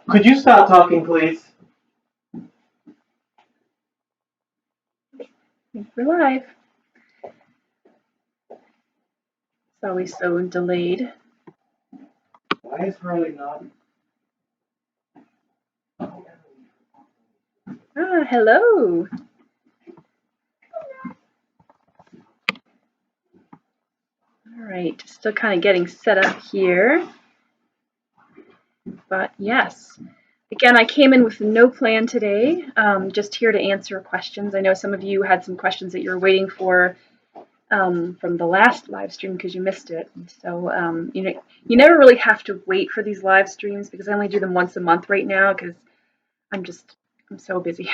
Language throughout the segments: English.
Could you stop talking, please? We're live. It's always so delayed. Why is Harley not? Ah, hello. All right, still kind of getting set up here. But yes, again, I came in with no plan today, just here to answer questions. I know some of you had some questions that you were waiting for from the last live stream because you missed it. And so, you know, you never really have to wait for these live streams because I only do them once a month right now because I'm so busy.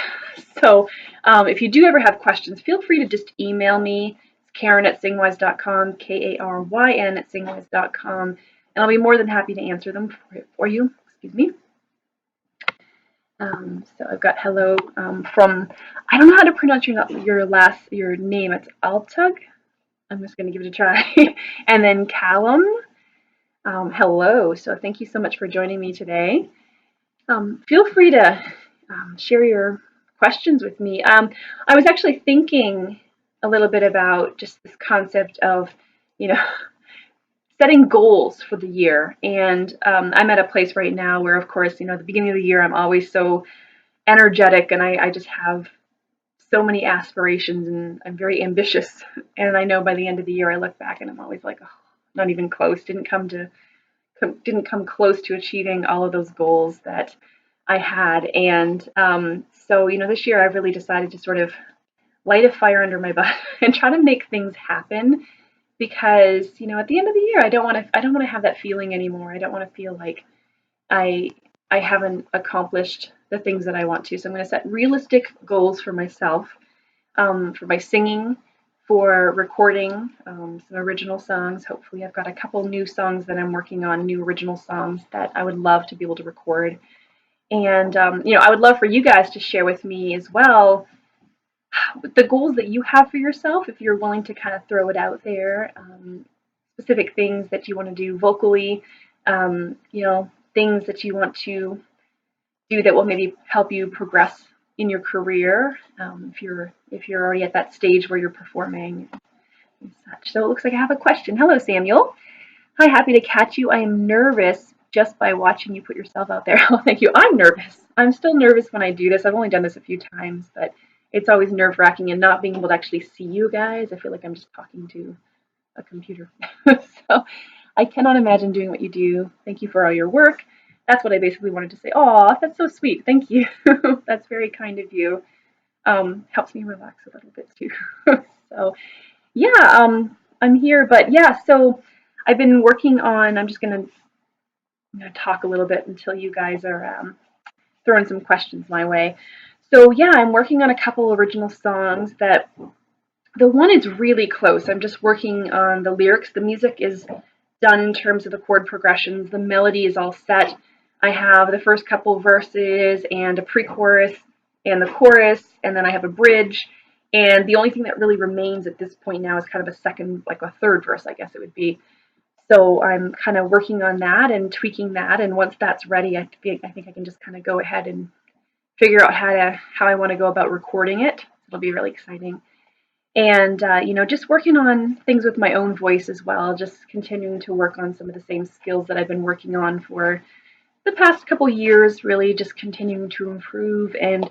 So if you do ever have questions, feel free to just email me. It's Karen@singwise.com, KARYN@singwise.com, and I'll be more than happy to answer them for you. Excuse me. So I've got hello from, I don't know how to pronounce your name. It's Altug. I'm just going to give it a try. And then Callum. Hello. So thank you so much for joining me today. Feel free to share your questions with me. I was actually thinking a little bit about just this concept of, you know, setting goals for the year. And I'm at a place right now where, of course, you know, at the beginning of the year, I'm always so energetic and I just have so many aspirations and I'm very ambitious. And I know by the end of the year, I look back and I'm always like, oh, not even close. Didn't come close to achieving all of those goals that I had. And so, you know, this year I've really decided to sort of light a fire under my butt and try to make things happen because, you know, at the end of the year, I don't want to have that feeling anymore. I don't want to feel like I haven't accomplished the things that I want to. So I'm going to set realistic goals for myself, for my singing, for recording some original songs. Hopefully I've got a couple new songs that I'm working on, new original songs that I would love to be able to record. And, you know, I would love for you guys to share with me as well the goals that you have for yourself, if you're willing to kind of throw it out there, specific things that you want to do vocally, you know, things that you want to do that will maybe help you progress in your career, if you're already at that stage where you're performing and such. So it looks like I have a question. Hello, Samuel. Hi, happy to catch you. I am nervous just by watching you put yourself out there. Oh, thank you. I'm nervous. I'm still nervous when I do this. I've only done this a few times, but it's always nerve-wracking and not being able to actually see you guys. I feel like I'm just talking to a computer. So I cannot imagine doing what you do. Thank you for all your work. That's what I basically wanted to say. Oh, that's so sweet. Thank you. That's very kind of you. Helps me relax a little bit too. So yeah, I'm here. But yeah, so I've been working on, I'm just going to talk a little bit until you guys are throwing some questions my way. So yeah, I'm working on a couple original songs that the one is really close. I'm just working on the lyrics. The music is done in terms of the chord progressions. The melody is all set. I have the first couple verses and a pre-chorus and the chorus, and then I have a bridge. And the only thing that really remains at this point now is kind of a second, like a third verse, I guess it would be. So I'm kind of working on that and tweaking that. And once that's ready, I think I can just kind of go ahead and figure out how I want to go about recording it. It'll be really exciting. And, you know, just working on things with my own voice as well, just continuing to work on some of the same skills that I've been working on for the past couple years, really just continuing to improve. And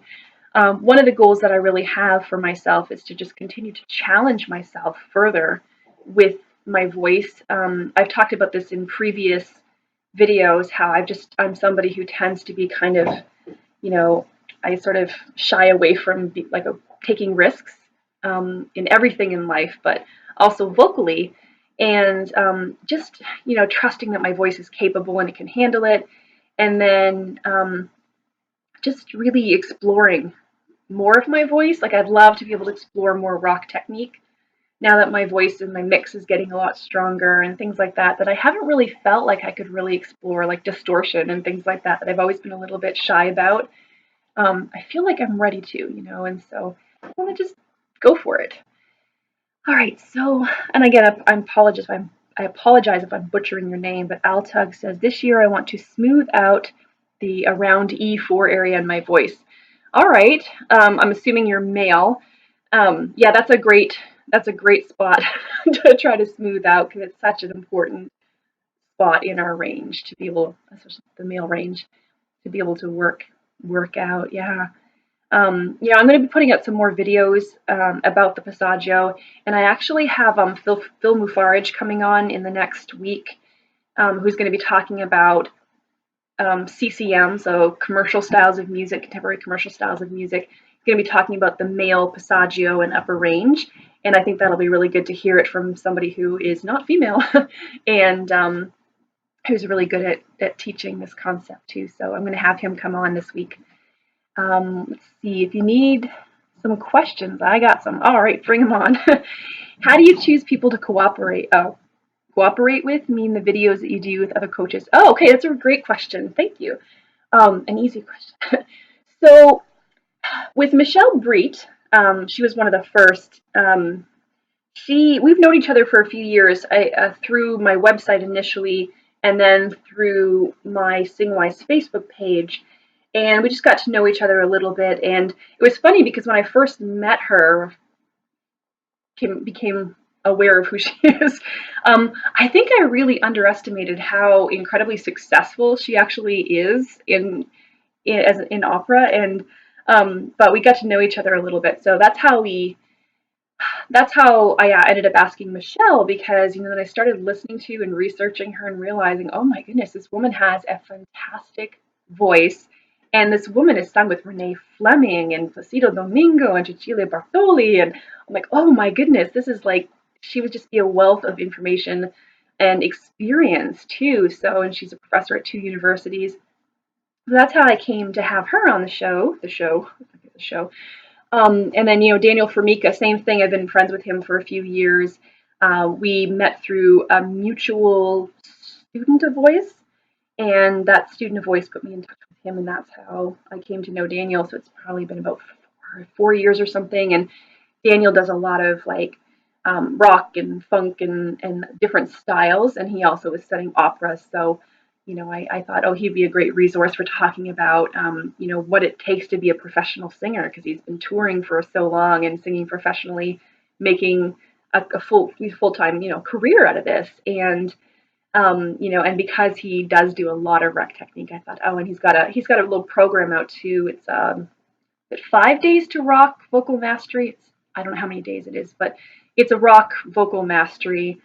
one of the goals that I really have for myself is to just continue to challenge myself further with my voice. I've talked about this in previous videos, how I'm somebody who tends to be kind of, you know, I sort of shy away from taking risks in everything in life, but also vocally, and just, you know, trusting that my voice is capable and it can handle it, and then just really exploring more of my voice. Like I'd love to be able to explore more rock technique now that my voice and my mix is getting a lot stronger and things like that, that I haven't really felt like I could really explore, like distortion and things like that I've always been a little bit shy about. I feel like I'm ready to, you know, and so I want to just go for it. All right, so, and again, I apologize if I'm apologize if I'm butchering your name, but Altug says, this year I want to smooth out the around E4 area in my voice. All right, I'm assuming you're male. Yeah, that's a great spot to try to smooth out because it's such an important spot in our range to be able, especially the male range, to be able to work out. Yeah. Yeah, I'm going to be putting out some more videos about the Passaggio, and I actually have Phil Moufarrege coming on in the next week, who's going to be talking about CCM, so commercial styles of music, contemporary commercial styles of music. He's going to be talking about the male Passaggio and upper range, and I think that'll be really good to hear it from somebody who is not female and who's really good at teaching this concept too. So I'm going to have him come on this week. Let's see, if you need some questions, I got some. All right, bring them on. How do you choose people to cooperate with? Mean the videos that you do with other coaches? Oh, okay, that's a great question. Thank you. An easy question. So with Michelle Breet, she was one of the first. We've known each other for a few years. Through my website initially, and then through my SingWise Facebook page. And we just got to know each other a little bit. And it was funny because when I first met her, became aware of who she is, I think I really underestimated how incredibly successful she actually is in opera. And but we got to know each other a little bit. So that's how I ended up asking Michelle, because then I started listening to and researching her and realizing, oh my goodness, this woman has a fantastic voice, and this woman is sung with Renee Fleming and Placido Domingo and Cecilia Bartoli, and I'm like, oh my goodness, this is like, she would just be a wealth of information and experience too. So, and she's a professor at 2 universities. So that's how I came to have her on the show. And then, Daniel Formica, same thing. I've been friends with him for a few years. We met through a mutual student of voice, and that student of voice put me in touch with him, and that's how I came to know Daniel. So it's probably been about 4 years or something. And Daniel does a lot of like rock and funk and different styles, and he also was studying opera. So I thought, oh, he'd be a great resource for talking about, what it takes to be a professional singer, because he's been touring for so long and singing professionally, making a full-time, career out of this. And, and because he does do a lot of rec technique, I thought, oh, and he's got a little program out too. It's 5 days to rock vocal mastery. I don't know how many days it is, but it's a rock vocal mastery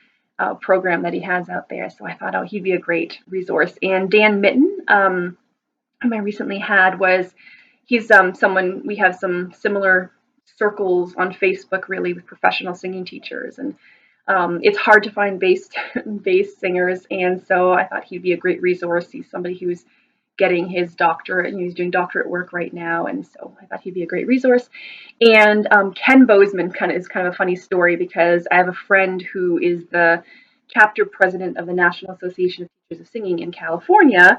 program that he has out there. So I thought, oh, he'd be a great resource. And Dan Mitten, whom I recently had, he's someone, we have some similar circles on Facebook, really, with professional singing teachers. And it's hard to find bass singers. And so I thought he'd be a great resource. He's somebody who's getting his doctorate, and he's doing doctorate work right now. And so I thought he'd be a great resource. And Ken Bozeman is kind of a funny story, because I have a friend who is the chapter president of the National Association of Teachers of Singing in California.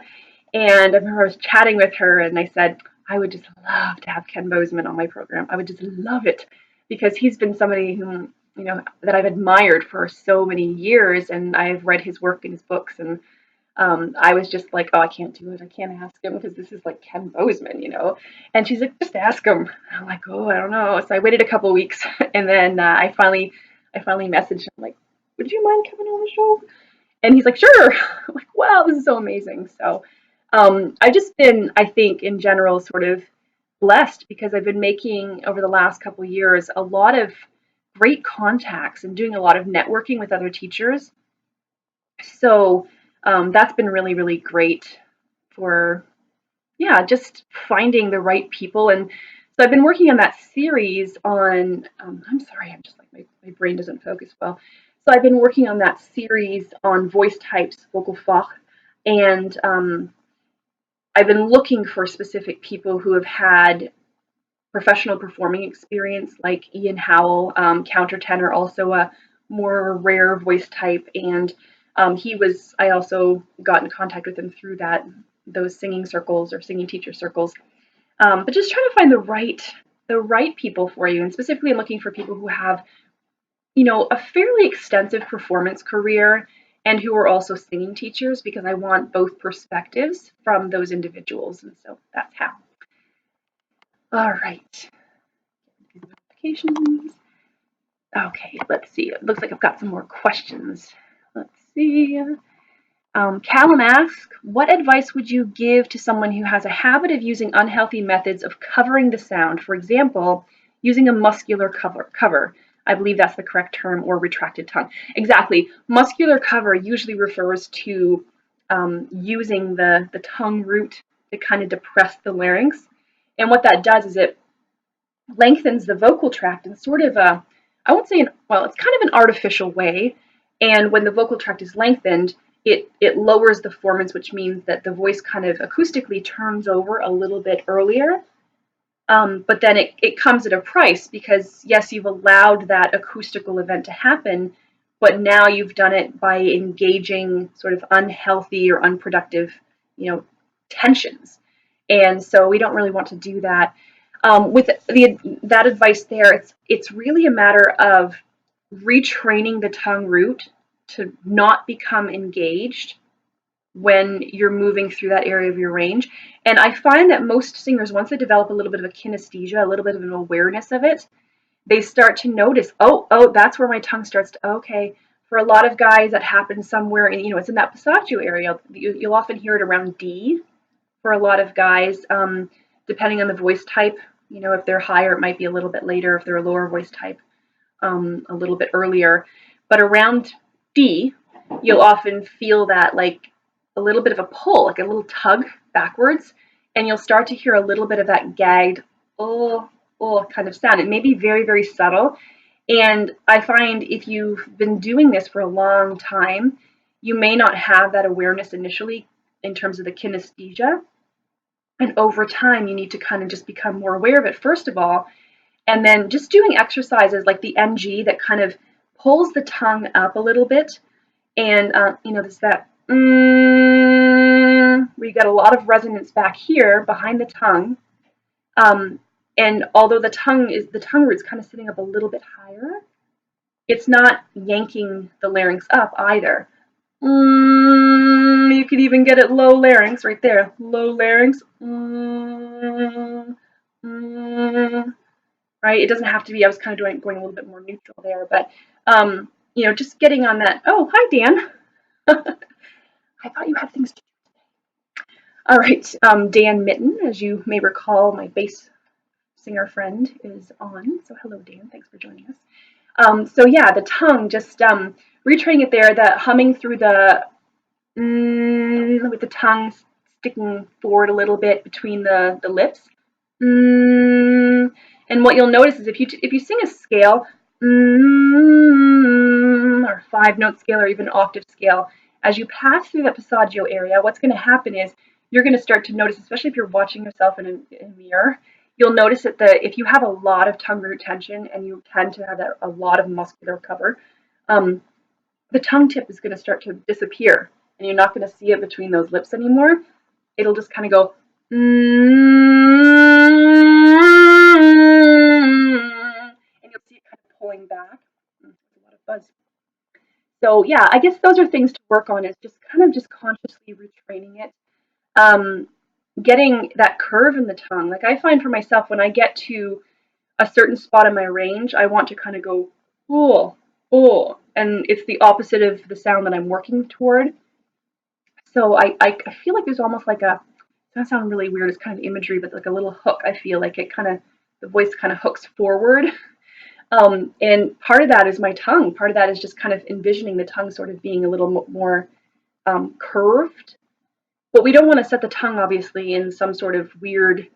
And I remember I was chatting with her, and I said, I would just love to have Ken Bozeman on my program. I would just love it, because he's been somebody who, that I've admired for so many years, and I've read his work and his books, and I was just like, oh, I can't do it. I can't ask him, because this is like Ken Bozeman, And she's like, just ask him. I'm like, oh, I don't know. So I waited a couple weeks, and then I finally messaged him, like, would you mind coming on the show? And he's like, sure. I'm like, wow, this is so amazing. So I've just been, I think, in general, sort of blessed, because I've been making, over the last couple of years, a lot of great contacts and doing a lot of networking with other teachers. So that's been really, really great for, just finding the right people. And so I've been working on that series on, I'm sorry, I'm just like, my brain doesn't focus well. So I've been working on that series on voice types, vocal fach, and I've been looking for specific people who have had professional performing experience, like Ian Howell, countertenor, also a more rare voice type. And I also got in contact with him through those singing circles or singing teacher circles. But just trying to find the right people for you. And specifically, I'm looking for people who have, a fairly extensive performance career, and who are also singing teachers, because I want both perspectives from those individuals, and so that's how. All right. Notifications. Okay, let's see. It looks like I've got some more questions. Let's see. Callum asks, what advice would you give to someone who has a habit of using unhealthy methods of covering the sound? For example, using a muscular cover. I believe that's the correct term, or retracted tongue. Exactly. Muscular cover usually refers to using the tongue root to kind of depress the larynx. And what that does is it lengthens the vocal tract in sort of a, I won't say, it's kind of an artificial way. And when the vocal tract is lengthened, it lowers the formants, which means that the voice kind of acoustically turns over a little bit earlier. But then it comes at a price, because yes, you've allowed that acoustical event to happen, but now you've done it by engaging sort of unhealthy or unproductive, tensions. And so we don't really want to do that. With that advice there, it's really a matter of retraining the tongue root to not become engaged when you're moving through that area of your range. And I find that most singers, once they develop a little bit of a kinesthesia, a little bit of an awareness of it, they start to notice, oh, that's where my tongue starts to, okay. For a lot of guys, that happens somewhere in, it's in that Passagio area. You'll often hear it around D for a lot of guys, depending on the voice type. If they're higher, it might be a little bit later. If they're a lower voice type, a little bit earlier. But around D, you'll often feel that like a little bit of a pull, like a little tug backwards, and you'll start to hear a little bit of that gagged, oh kind of sound. It may be very, very subtle. And I find if you've been doing this for a long time, you may not have that awareness initially in terms of the kinesthesia. And over time, you need to kind of just become more aware of it, first of all, and then just doing exercises like the NG that kind of pulls the tongue up a little bit. And, there's that where you got a lot of resonance back here behind the tongue. And although the tongue root's kind of sitting up a little bit higher, it's not yanking the larynx up either. You could even get it low larynx right there. Low larynx. Right? It doesn't have to be. I was kind of going a little bit more neutral there, but just getting on that. Oh, hi, Dan. I thought you had things to do. All right, Dan Mitten, as you may recall, my bass singer friend is on. So hello, Dan. Thanks for joining us. So yeah, the tongue, just retraining it there, the humming through the with the tongue sticking forward a little bit between the lips. And what you'll notice is if you sing a scale, or 5-note scale, or even octave scale, as you pass through that passaggio area, what's going to happen is you're going to start to notice, especially if you're watching yourself in a mirror, you'll notice that if you have a lot of tongue root tension and you tend to have a lot of muscular cover, the tongue tip is going to start to disappear, and you're not going to see it between those lips anymore. It'll just kind of go, and you'll see it kind of pulling back. There's a lot of buzz. So yeah, I guess those are things to work on, is just consciously retraining it. Getting that curve in the tongue. Like I find for myself, when I get to a certain spot in my range, I want to kind of go, oh, and it's the opposite of the sound that I'm working toward. So I feel like there's almost like it's gonna sound really weird, it's kind of imagery, but like a little hook. I feel like the voice kind of hooks forward. And part of that is my tongue. Part of that is just kind of envisioning the tongue sort of being a little more curved. But we don't want to set the tongue, obviously, in some sort of weird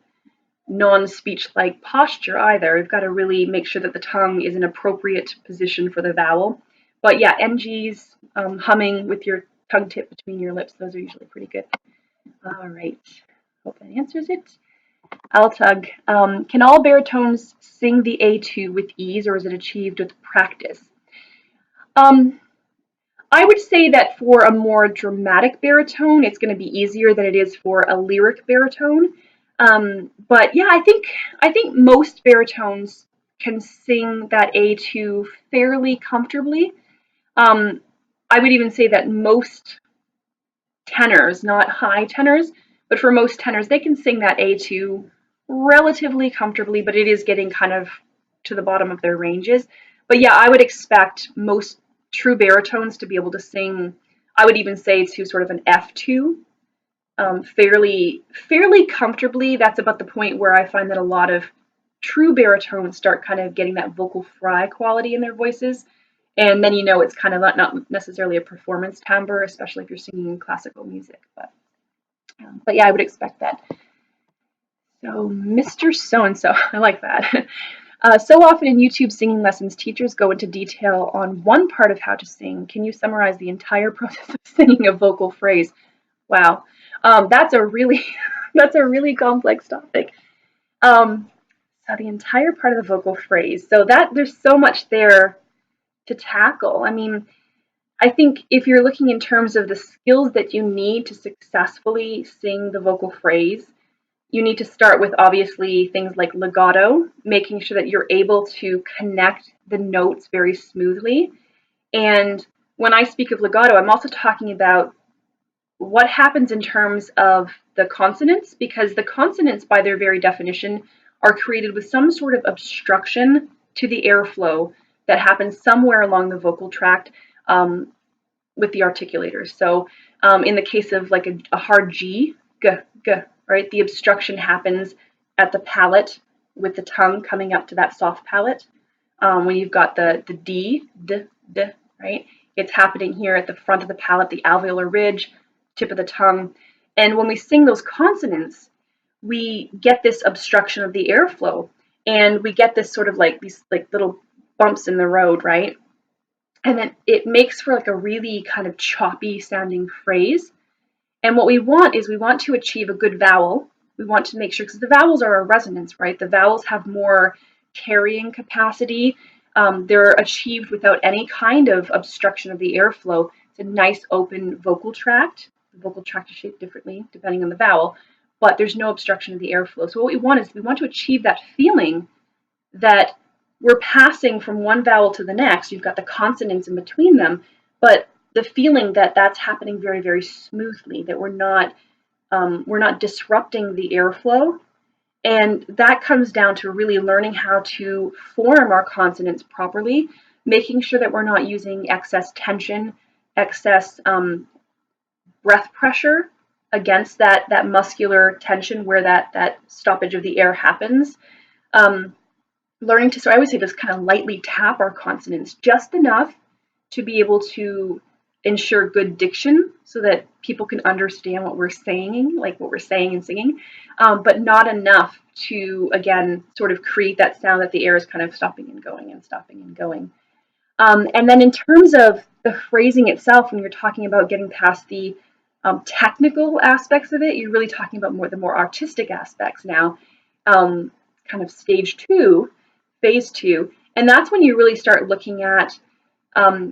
non-speech-like posture either. We've got to really make sure that the tongue is an appropriate position for the vowel. But yeah, NGs, humming with your tongue tip between your lips, those are usually pretty good. All right, hope that answers it. Altug, can all baritones sing the A2 with ease, or is it achieved with practice? I would say that for a more dramatic baritone, it's going to be easier than it is for a lyric baritone. But yeah, I think most baritones can sing that A2 fairly comfortably. I would even say that most tenors, not high tenors, but for most tenors, they can sing that A2 relatively comfortably, but it is getting kind of to the bottom of their ranges. But yeah, I would expect most true baritones to be able to sing, I would even say to sort of an F2 fairly comfortably. That's about the point where I find that a lot of true baritones start kind of getting that vocal fry quality in their voices. And then it's kind of not necessarily a performance timbre, especially if you're singing classical music. But yeah, I would expect that. So Mr. So-and-so, I like that. So often in YouTube singing lessons, teachers go into detail on one part of how to sing. Can you summarize the entire process of singing a vocal phrase? Wow, that's a really that's a really complex topic. So the entire part of the vocal phrase. So that there's so much there to tackle. I mean, I think if you're looking in terms of the skills that you need to successfully sing the vocal phrase, you need to start with obviously things like legato, making sure that you're able to connect the notes very smoothly. And when I speak of legato, I'm also talking about what happens in terms of the consonants, because the consonants, by their very definition, are created with some sort of obstruction to the airflow that happens somewhere along the vocal tract with the articulators. So in the case of like a hard G, g, g, right, the obstruction happens at the palate with the tongue coming up to that soft palate. When you've got the D, d, d, right, it's happening here at the front of the palate, the alveolar ridge, tip of the tongue. And when we sing those consonants, we get this obstruction of the airflow, and we get this sort of like these like little bumps in the road, right? And then it makes for like a really kind of choppy sounding phrase. And what we want is we want to achieve a good vowel. We want to make sure, because the vowels are a resonance, right? The vowels have more carrying capacity. They're achieved without any kind of obstruction of the airflow. It's a nice open vocal tract. The vocal tract is shaped differently depending on the vowel, but there's no obstruction of the airflow. So what we want is we want to achieve that feeling that we're passing from one vowel to the next. You've got the consonants in between them, but the feeling that that's happening very, very smoothly, that we're not disrupting the airflow. And that comes down to really learning how to form our consonants properly, making sure that we're not using excess tension, excess breath pressure against that muscular tension where that stoppage of the air happens. Learning to, so I always say just kind of lightly tap our consonants just enough to be able to ensure good diction so that people can understand what we're saying, like what we're saying and singing, but not enough to, again, sort of create that sound that the air is kind of stopping and going and stopping and going. And then in terms of the phrasing itself, when you're talking about getting past the technical aspects of it, you're really talking about the more artistic aspects now, kind of stage 2, phase 2, and that's when you really start looking at, I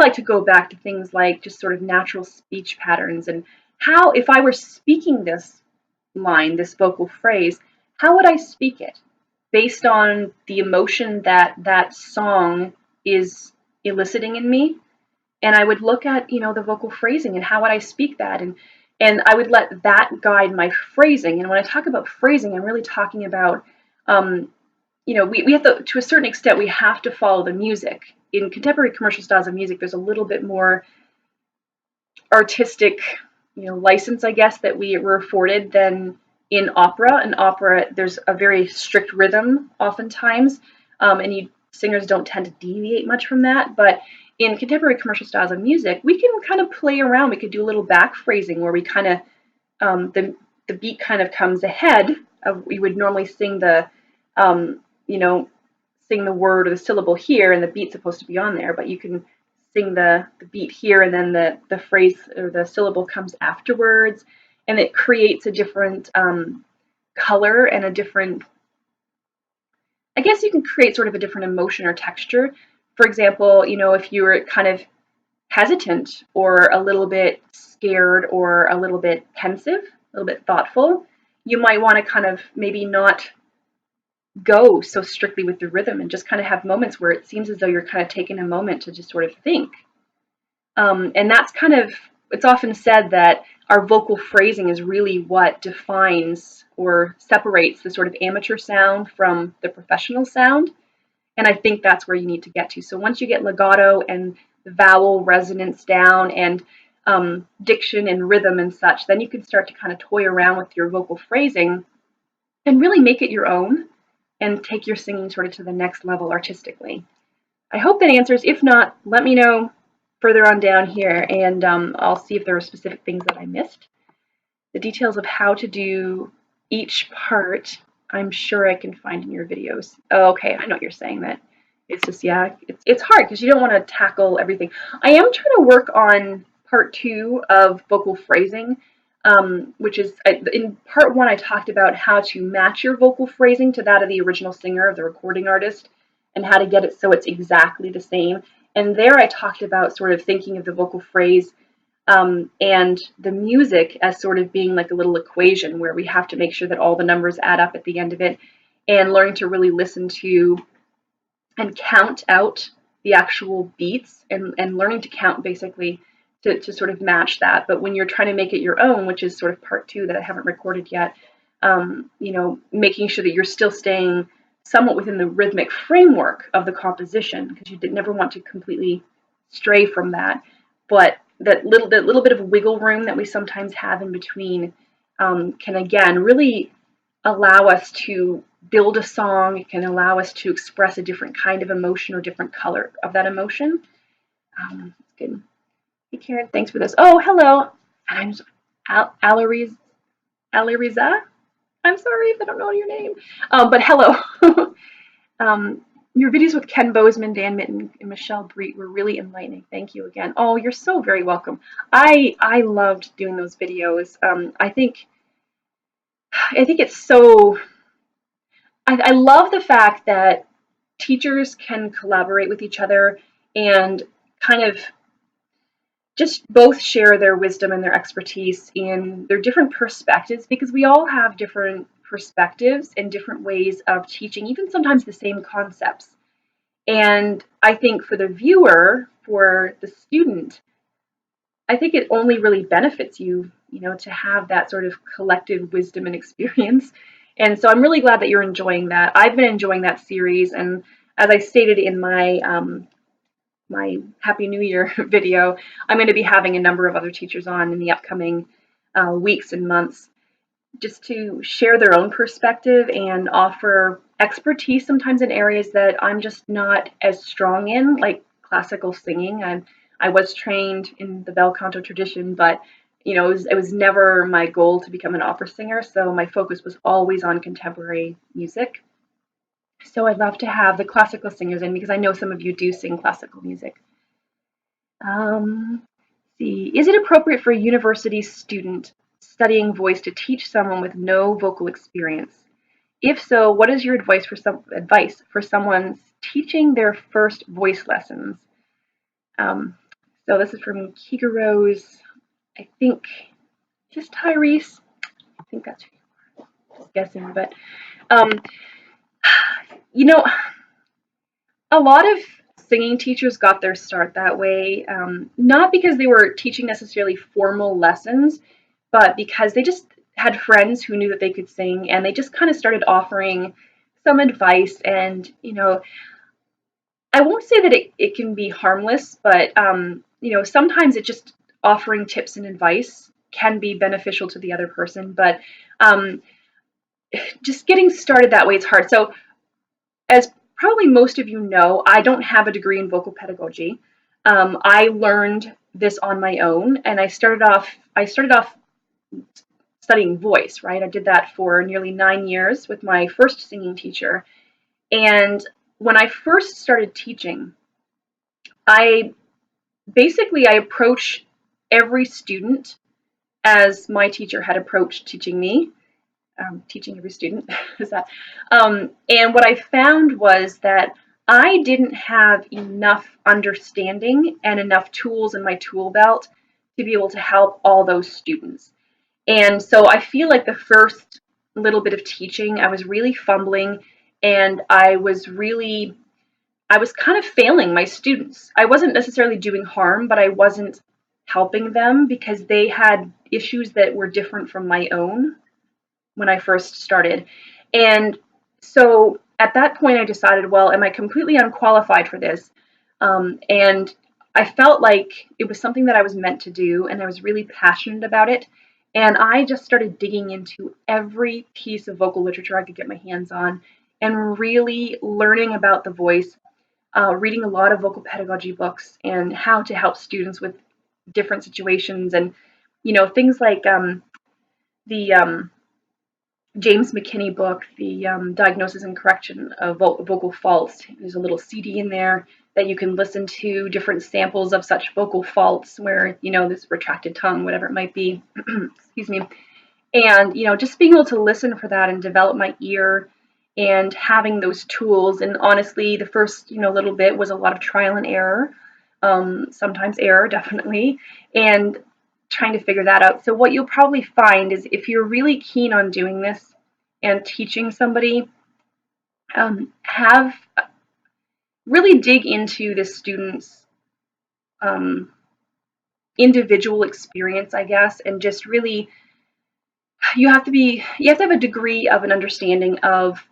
like to go back to things like just sort of natural speech patterns and how, if I were speaking this line, this vocal phrase, how would I speak it based on the emotion that that song is eliciting in me? And I would look at, the vocal phrasing and how would I speak that, and I would let that guide my phrasing. And when I talk about phrasing, I'm really talking about, we have to a certain extent, we have to follow the music. In contemporary commercial styles of music, there's a little bit more artistic, license, I guess, that we were afforded than in opera. In opera, there's a very strict rhythm oftentimes, and singers don't tend to deviate much from that. But in contemporary commercial styles of music, we can kind of play around. We could do a little back phrasing where we kind of, the beat kind of comes ahead of, we would normally sing the, sing the word or the syllable here, and the beat's supposed to be on there, but you can sing the beat here, and then the phrase or the syllable comes afterwards, and it creates a different color and a different, I guess you can create sort of a different emotion or texture. For example, if you were kind of hesitant or a little bit scared or a little bit pensive, a little bit thoughtful, you might want to kind of maybe not go so strictly with the rhythm and just kind of have moments where it seems as though you're kind of taking a moment to just sort of think. And that's kind of, it's often said that our vocal phrasing is really what defines or separates the sort of amateur sound from the professional sound. And I think that's where you need to get to. So once you get legato and vowel resonance down and diction and rhythm and such, then you can start to kind of toy around with your vocal phrasing and really make it your own and take your singing sort of to the next level artistically. I hope that answers. If not, let me know further on down here, and I'll see if there are specific things that I missed. The details of how to do each part, I'm sure I can find in your videos. Oh, okay, I know what you're saying. That it's just, yeah, it's hard because you don't want to tackle everything. I am trying to work on part 2 of vocal phrasing, which is, in part 1 I talked about how to match your vocal phrasing to that of the original singer, the recording artist, and how to get it so it's exactly the same. And there I talked about sort of thinking of the vocal phrase and the music as sort of being like a little equation where we have to make sure that all the numbers add up at the end of it, and learning to really listen to and count out the actual beats, and learning to count basically to sort of match that. But when you're trying to make it your own, which is sort of part 2 that I haven't recorded yet, making sure that you're still staying somewhat within the rhythmic framework of the composition, because you never want to completely stray from that. But that little bit of wiggle room that we sometimes have in between can again really allow us to build a song. It can allow us to express a different kind of emotion or different color of that emotion. Good. Hey Karen, thanks for this. Oh, hello. I'm Alariza. I'm sorry if I don't know your name, but hello. Your videos with Ken Bozeman, Dan Mitten, and Michelle Breet were really enlightening. Thank you again. Oh, you're so very welcome. I loved doing those videos. I think it's so. I love the fact that teachers can collaborate with each other and kind of just both share their wisdom and their expertise in their different perspectives, because we all have different perspectives and different ways of teaching, even sometimes the same concepts. And I think for the viewer, for the student, I think it only really benefits you, to have that sort of collective wisdom and experience. And so I'm really glad that you're enjoying that. I've been enjoying that series, and as I stated in my my Happy New Year video, I'm going to be having a number of other teachers on in the upcoming weeks and months, just to share their own perspective and offer expertise sometimes in areas that I'm just not as strong in, like classical singing. I was trained in the bel canto tradition, but it was never my goal to become an opera singer, so my focus was always on contemporary music. So I'd love to have the classical singers in, because I know some of you do sing classical music. See, is it appropriate for a university student studying voice to teach someone with no vocal experience? If so, what is your advice for someone teaching their first voice lessons? So this is from Kiga Rose. I think just Tyrese. I think that's who I'm guessing, but a lot of singing teachers got their start that way, not because they were teaching necessarily formal lessons, but because they just had friends who knew that they could sing, and they just kind of started offering some advice. And I won't say that it can be harmless, but sometimes it just offering tips and advice can be beneficial to the other person. But just getting started that way is hard. So as probably most of you know, I don't have a degree in vocal pedagogy. I learned this on my own, and I started off studying voice, right? I did that for nearly 9 years with my first singing teacher. And when I first started teaching, I approach every student as my teacher had approached teaching me. Teaching every student is that. And what I found was that I didn't have enough understanding and enough tools in my tool belt to be able to help all those students. And so I feel like the first little bit of teaching, I was really fumbling, and I was kind of failing my students. I wasn't necessarily doing harm, but I wasn't helping them because they had issues that were different from my own when I first started. And so at that point, I decided, well, am I completely unqualified for this? And I felt like it was something that I was meant to do, and I was really passionate about it. And I just started digging into every piece of vocal literature I could get my hands on and really learning about the voice, reading a lot of vocal pedagogy books and how to help students with different situations. And, things like the James McKinney book, the Diagnosis and Correction of Vocal Faults. There's a little CD in there that you can listen to different samples of such vocal faults where, this retracted tongue, whatever it might be, excuse me. And, just being able to listen for that and develop my ear and having those tools. And honestly, the first, little bit was a lot of trial and error, sometimes error, definitely. And trying to figure that out. So what you'll probably find is if you're really keen on doing this and teaching somebody, have really dig into the student's individual experience, I guess, and just really you have to have a degree of an understanding of,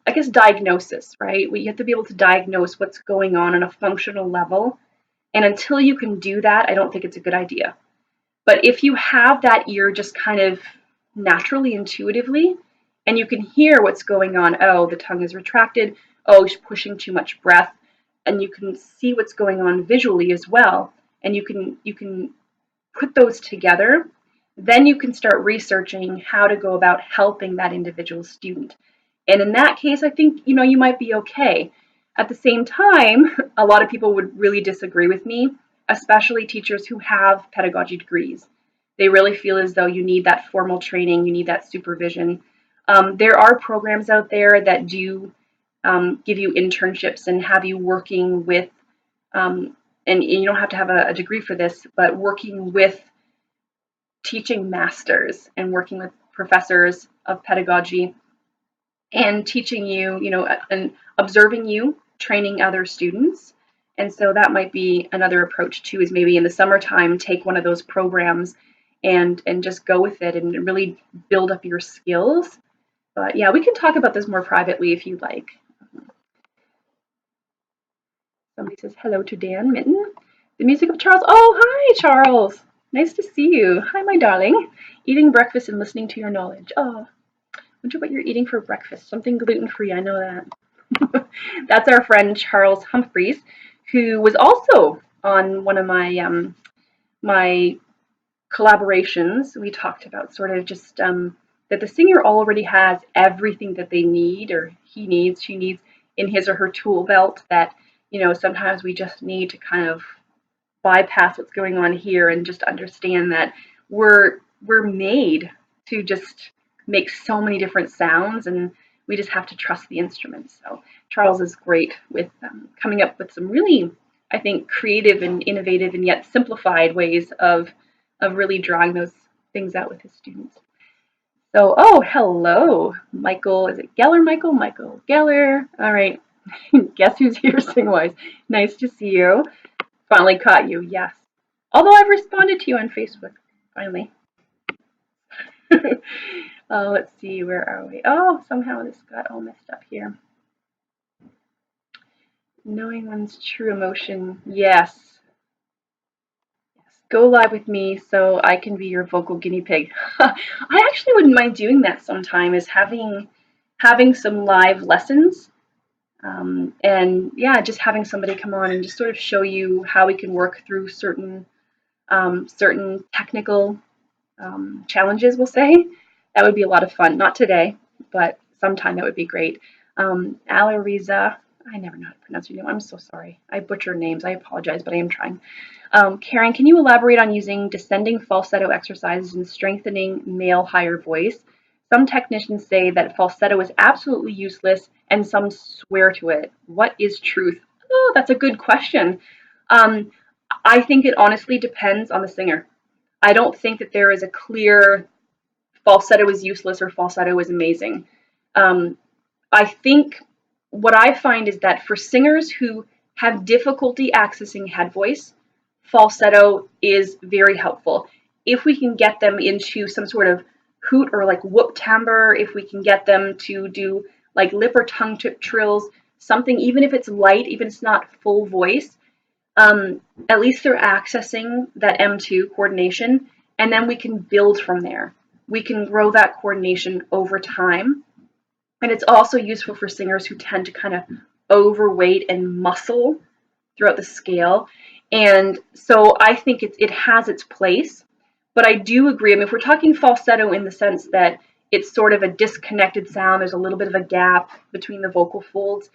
I guess, diagnosis, right? You have to be able to diagnose what's going on a functional level. And until you can do that, I don't think it's a good idea. But if you have that ear just kind of naturally, intuitively, and you can hear what's going on, oh, the tongue is retracted, oh, she's pushing too much breath, and you can see what's going on visually as well, and you can put those together, then you can start researching how to go about helping that individual student. And in that case, I think, you might be okay. At the same time, a lot of people would really disagree with me, especially teachers who have pedagogy degrees. They really feel as though you need that formal training, you need that supervision. There are programs out there that do give you internships and have you working with, and you don't have to have a degree for this, but working with teaching masters and working with professors of pedagogy and teaching you, and observing you, training other students. And so that might be another approach too, is maybe in the summertime, take one of those programs and just go with it and really build up your skills. But yeah, we can talk about this more privately if you'd like. Somebody says hello to Dan Mitten. The music of Charles. Oh, hi, Charles. Nice to see you. Hi, my darling. Eating breakfast and listening to your knowledge. Oh, wonder what you're eating for breakfast. Something gluten-free, I know that. That's our friend Charles Humphreys, who was also on one of my my collaborations. We talked about sort of just that the singer already has everything that they need, or he needs, she needs, in his or her tool belt, that, sometimes we just need to kind of bypass what's going on here and just understand that we're made to just make so many different sounds, and we just have to trust the instruments. So Charles is great with coming up with some really, I think, creative and innovative and yet simplified ways of really drawing those things out with his students. So, oh, hello, Michael. Is it Geller, Michael? Michael Geller. All right. Guess who's here, SingWise? Nice to see you. Finally caught you, yes. Although I've responded to you on Facebook, finally. Let's see, where are we? Oh, somehow this got all messed up here. Knowing one's true emotion, yes. Go live with me so I can be your vocal guinea pig. I actually wouldn't mind doing that sometime, is having some live lessons. And yeah, just having somebody come on and just sort of show you how we can work through certain technical challenges, we'll say. That would be a lot of fun. Not today, but sometime that would be great. Alariza, I never know how to pronounce your name. I'm so sorry. I butcher names. I apologize, but I am trying. Karen, can you elaborate on using descending falsetto exercises and strengthening male higher voice? Some technicians say that falsetto is absolutely useless, and some swear to it. What is truth? Oh, that's a good question. I think it honestly depends on the singer. I don't think that there is a clear falsetto is useless or falsetto is amazing. I think what I find is that for singers who have difficulty accessing head voice, falsetto is very helpful. If we can get them into some sort of hoot or like whoop timbre, if we can get them to do like lip or tongue tip trills, something, even if it's light, even if it's not full voice, at least they're accessing that M2 coordination, and then we can build from there. We can grow that coordination over time. And it's also useful for singers who tend to kind of overweight and muscle throughout the scale. And so I think it has its place. But I do agree. I mean, if we're talking falsetto in the sense that it's sort of a disconnected sound, there's a little bit of a gap between the vocal folds.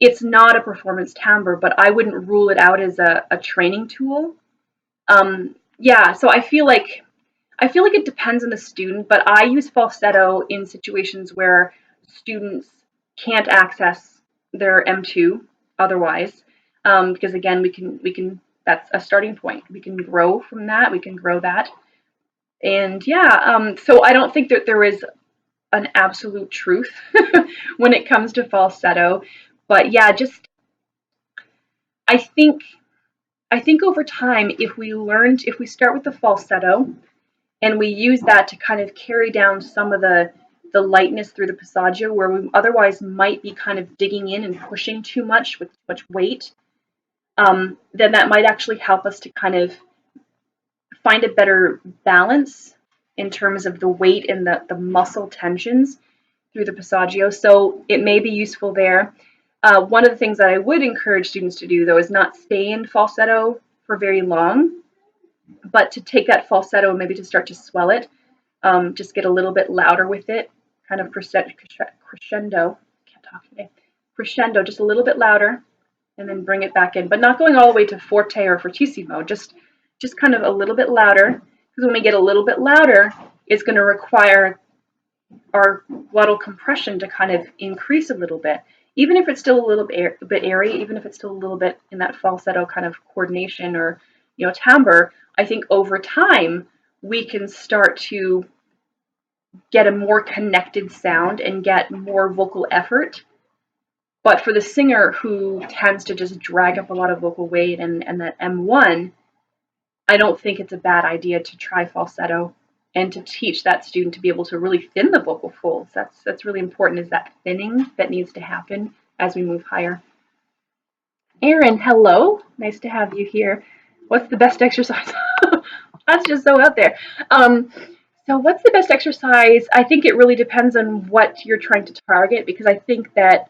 It's not a performance timbre, but I wouldn't rule it out as a training tool. Yeah, so I feel like it depends on the student, but I use falsetto in situations where students can't access their M2 otherwise, because again, we can that's a starting point. We can grow from that. We can grow that, and yeah. So I don't think that there is an absolute truth when it comes to falsetto, but yeah, just I think over time, if we start with the falsetto and we use that to kind of carry down some of the lightness through the passaggio, where we otherwise might be kind of digging in and pushing too much with too much weight, then that might actually help us to kind of find a better balance in terms of the weight and the muscle tensions through the passaggio. So it may be useful there. One of the things that I would encourage students to do, though, is not stay in falsetto for very long, but to take that falsetto and maybe to start to swell it, just get a little bit louder with it, kind of crescendo, can't talk today, crescendo, just a little bit louder, and then bring it back in, but not going all the way to forte or fortissimo, just kind of a little bit louder, because when we get a little bit louder, it's going to require our glottal compression to kind of increase a little bit, even if it's still a little bit airy, even if it's still a little bit in that falsetto kind of coordination or timbre. I think over time we can start to get a more connected sound and get more vocal effort. But for the singer who tends to just drag up a lot of vocal weight and that M1, I don't think it's a bad idea to try falsetto and to teach that student to be able to really thin the vocal folds. That's really important, is that thinning that needs to happen as we move higher. Aaron, hello. Nice to have you here. What's the best exercise? That's just so out there. So what's the best exercise? I think it really depends on what you're trying to target, because I think that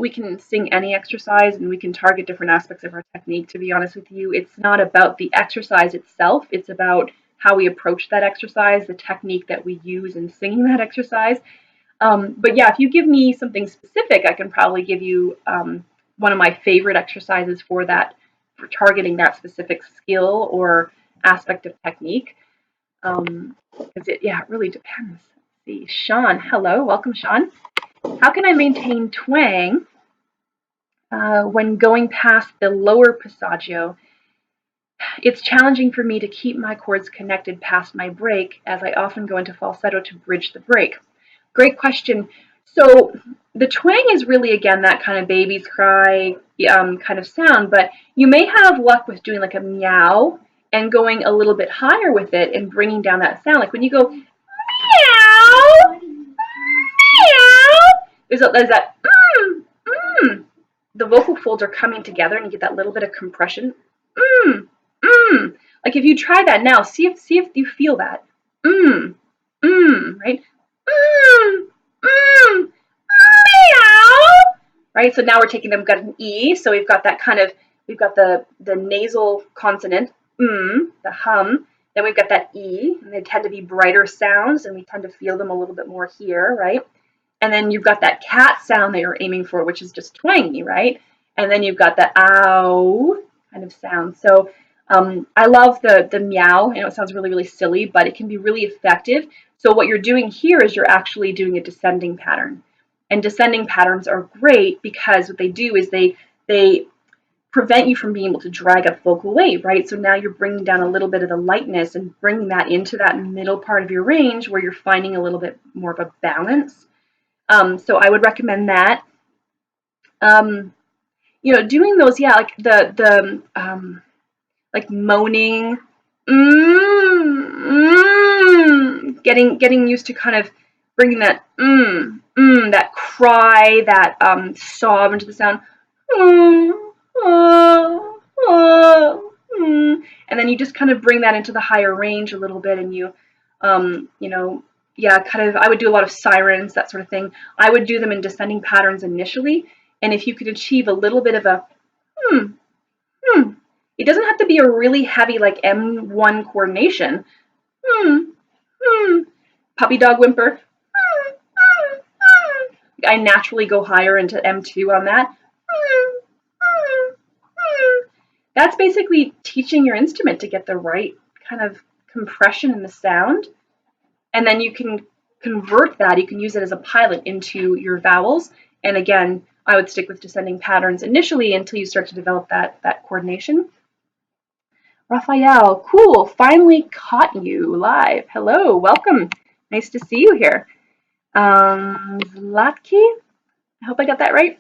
we can sing any exercise and we can target different aspects of our technique, to be honest with you. It's not about the exercise itself. It's about how we approach that exercise, the technique that we use in singing that exercise. But yeah, if you give me something specific, I can probably give you one of my favorite exercises for targeting that specific skill or aspect of technique. Because it really depends. Let's see, Sean, hello, welcome, Sean. How can I maintain twang when going past the lower passaggio? It's challenging for me to keep my chords connected past my break, as I often go into falsetto to bridge the break. Great question. So the twang is really, again, that kind of baby's cry kind of sound, but you may have luck with doing like a meow and going a little bit higher with it and bringing down that sound. Like when you go meow, meow, there's that the vocal folds are coming together and you get that little bit of compression. Like if you try that now, see if you feel that. Right? Meow. Right? So now we've got an E, so we've got the nasal consonant, the hum. Then we've got that E, and they tend to be brighter sounds, and we tend to feel them a little bit more here, right? And then you've got that cat sound that you're aiming for, which is just twangy, right? And then you've got the ow kind of sound. So I love the meow. It sounds really, really silly, but it can be really effective. So what you're doing here is you're actually doing a descending pattern. And descending patterns are great because what they do is they prevent you from being able to drag up vocal weight, right? So now you're bringing down a little bit of the lightness and bringing that into that middle part of your range where you're finding a little bit more of a balance. So I would recommend that. You know, doing those, yeah, like the like moaning, getting used to kind of bringing that that cry, that sob into the sound, and then you just kind of bring that into the higher range a little bit, and you know, yeah, kind of. I would do a lot of sirens, that sort of thing. I would do them in descending patterns initially, and if you could achieve a little bit of a hmm, hmm. It doesn't have to be a really heavy like M1 coordination. Hmm, hmm. Puppy dog whimper. I naturally go higher into M2 on that. That's basically teaching your instrument to get the right kind of compression in the sound. And then you can convert that, you can use it as a pilot into your vowels. And again, I would stick with descending patterns initially until you start to develop that coordination. Raphael, cool, finally caught you live. Hello, welcome. Nice to see you here. Zlatki, I hope I got that right.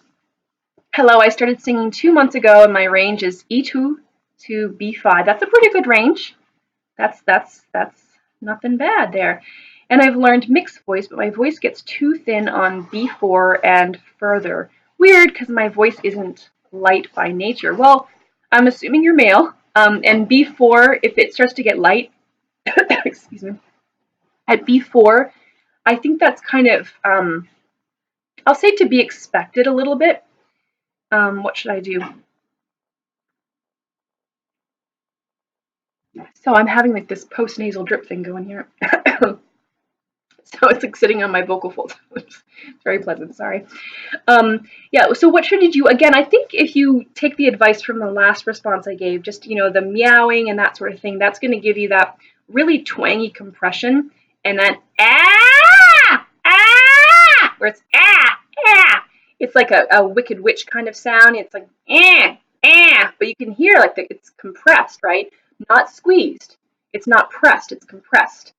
Hello, I started singing 2 months ago and my range is E2 to B5. That's a pretty good range. That's nothing bad there. And I've learned mixed voice, but my voice gets too thin on B4 and further. Weird, because my voice isn't light by nature. Well, I'm assuming you're male. And B4, if it starts to get light, excuse me, at B4, I think that's kind of, I'll say to be expected a little bit. What should I do? So I'm having like this post-nasal drip thing going here. So it's like sitting on my vocal folds. It's very pleasant, sorry. Yeah, so what should you do? Again, I think if you take the advice from the last response I gave, just, you know, the meowing and that sort of thing, that's going to give you that really twangy compression and that where it's It's like a Wicked Witch kind of sound. It's like but you can hear like it's compressed, right? Not squeezed. It's not pressed, it's compressed,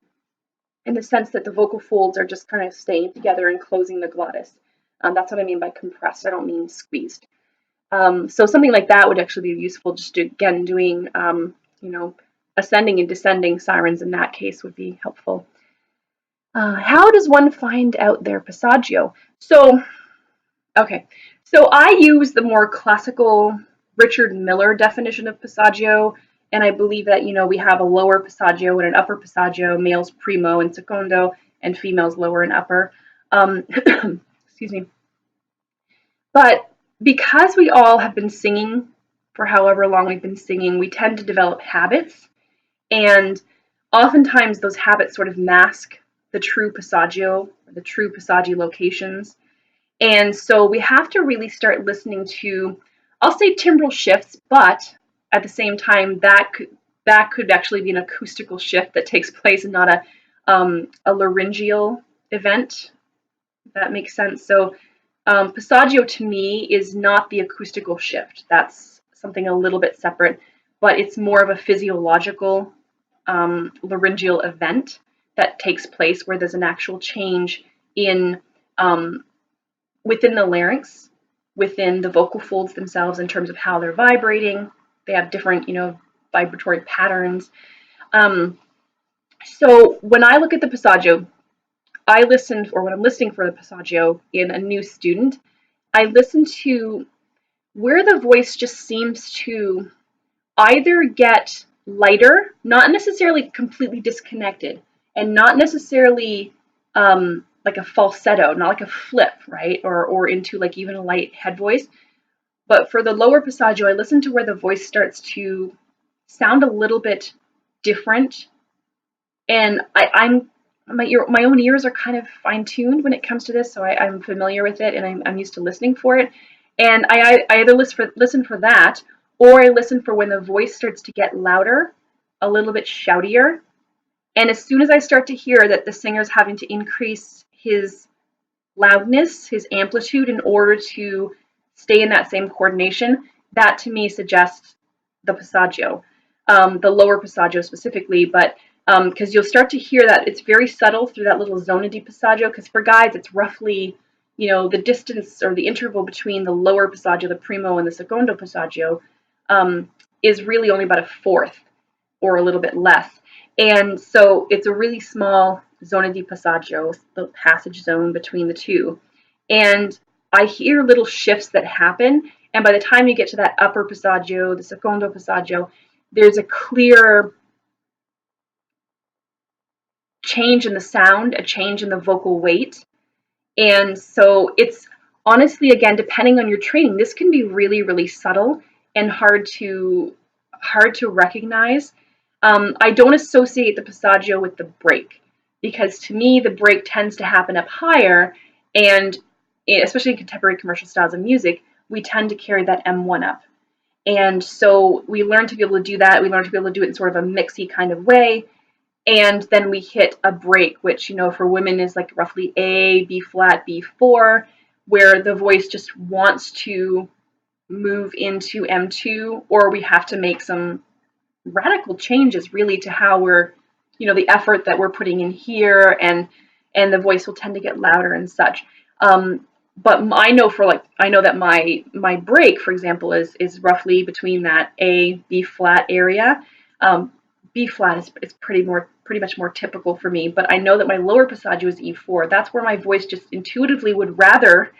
in the sense that the vocal folds are just kind of staying together and closing the glottis. That's what I mean by compressed. I don't mean squeezed. So something like that would actually be useful. Just again doing, you know, ascending and descending sirens in that case would be helpful. How does one find out their Passagio? So, okay, so I use the more classical Richard Miller definition of Passagio, and I believe that, you know, we have a lower Passagio and an upper Passagio, males primo and secondo, and females lower and upper. Excuse me. But because we all have been singing for however long we've been singing, we tend to develop habits, and oftentimes those habits sort of mask the true Passagio, or the true Passaggi locations. And so we have to really start listening to, I'll say timbral shifts, but at the same time that could actually be an acoustical shift that takes place and not a laryngeal event. If that makes sense. So Passagio to me is not the acoustical shift. That's something a little bit separate, but it's more of a physiological laryngeal event that takes place where there's an actual change in within the larynx, within the vocal folds themselves in terms of how they're vibrating. They have different, you know, vibratory patterns. So when I look at the Passagio, I listened, or when I'm listening for the Passagio in a new student, I listen to where the voice just seems to either get lighter, not necessarily completely disconnected, and not necessarily like a falsetto, not like a flip, right? Or into like even a light head voice. But for the lower Passagio, I listen to where the voice starts to sound a little bit different, and I'm my own ears are kind of fine-tuned when it comes to this, so I'm familiar with it and I'm used to listening for it. And I either listen for that, or I listen for when the voice starts to get louder, a little bit shoutier. And as soon as I start to hear that the singer's having to increase his loudness, his amplitude, in order to stay in that same coordination, that to me suggests the Passagio, the lower Passagio specifically, but because you'll start to hear that it's very subtle through that little zona di Passagio, because for guys it's roughly, the distance or the interval between the lower passaggio, the primo, and the secondo passaggio is really only about a fourth or a little bit less. And so it's a really small zona di passaggio, the passage zone between the two. And I hear little shifts that happen. And by the time you get to that upper passaggio, the secondo passaggio, there's a clear change in the sound, a change in the vocal weight. And so it's honestly, again, depending on your training, this can be really, really subtle and hard to recognize. I don't associate the passaggio with the break, because to me the break tends to happen up higher, and especially in contemporary commercial styles of music, we tend to carry that M1 up. And so we learn to be able to do that. We learn to be able to do it in sort of a mixy kind of way. And then we hit a break, which, for women is like roughly A, B flat, B4, where the voice just wants to move into M2, or we have to make some radical changes really to how we're, the effort that we're putting in here, and the voice will tend to get louder and such. But I know that my break, for example, is roughly between that A, B flat area. B flat is pretty much more typical for me, but I know that my lower passaggio is E4. That's where my voice just intuitively would rather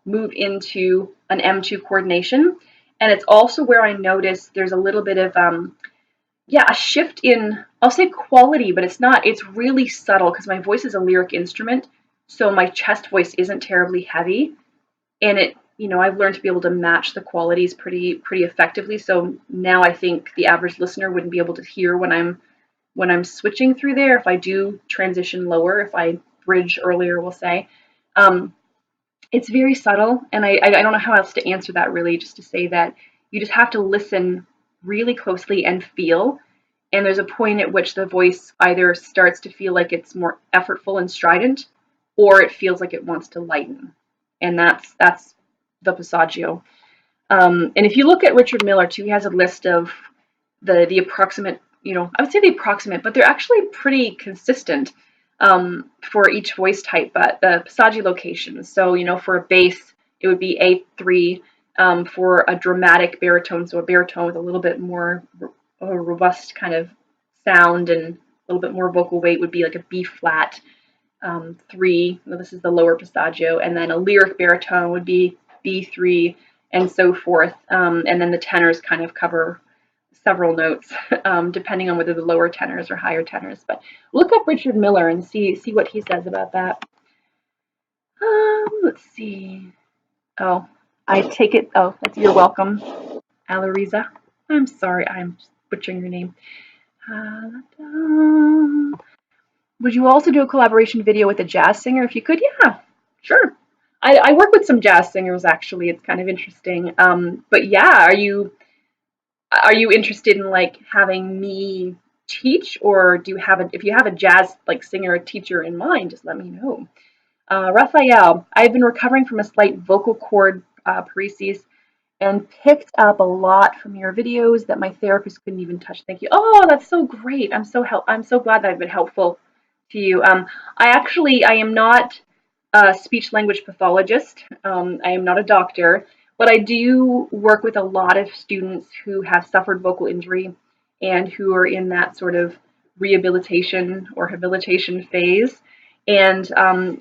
move into an M2 coordination. And it's also where I notice there's a little bit of a shift in, I'll say quality, but it's really subtle, because my voice is a lyric instrument, so my chest voice isn't terribly heavy, and I've learned to be able to match the qualities pretty effectively. So now I think the average listener wouldn't be able to hear when I'm switching through there, if I do transition lower, if I bridge earlier, we'll say. It's very subtle, and I don't know how else to answer that, really, just to say that you just have to listen really closely and feel. And there's a point at which the voice either starts to feel like it's more effortful and strident, or it feels like it wants to lighten. And that's the passaggio. And if you look at Richard Miller too, he has a list of the approximate, I would say the approximate, but they're actually pretty consistent for each voice type, but the passaggio locations. So, for a bass, it would be A3. For a dramatic baritone, so a baritone with a little bit more a robust kind of sound and a little bit more vocal weight, would be like a B flat 3. This is the lower passaggio, and then a lyric baritone would be B3, and so forth. And then the tenors kind of cover several notes, depending on whether the lower tenors or higher tenors. But look up Richard Miller and see what he says about that. Let's see. Oh, I take it. Oh, you're welcome, Alariza. I'm sorry, I'm butchering your name. Would you also do a collaboration video with a jazz singer if you could? Yeah, sure. I work with some jazz singers, actually. It's kind of interesting. But yeah, are you interested in like having me teach, or do you have if you have a jazz like singer or teacher in mind, just let me know. Raphael, I've been recovering from a slight vocal cord paresis and picked up a lot from your videos that my therapist couldn't even touch. Thank you. Oh, that's so great. I'm so glad that I've been helpful to you. I am not a speech language pathologist. I am not a doctor, but I do work with a lot of students who have suffered vocal injury and who are in that sort of rehabilitation or habilitation phase. And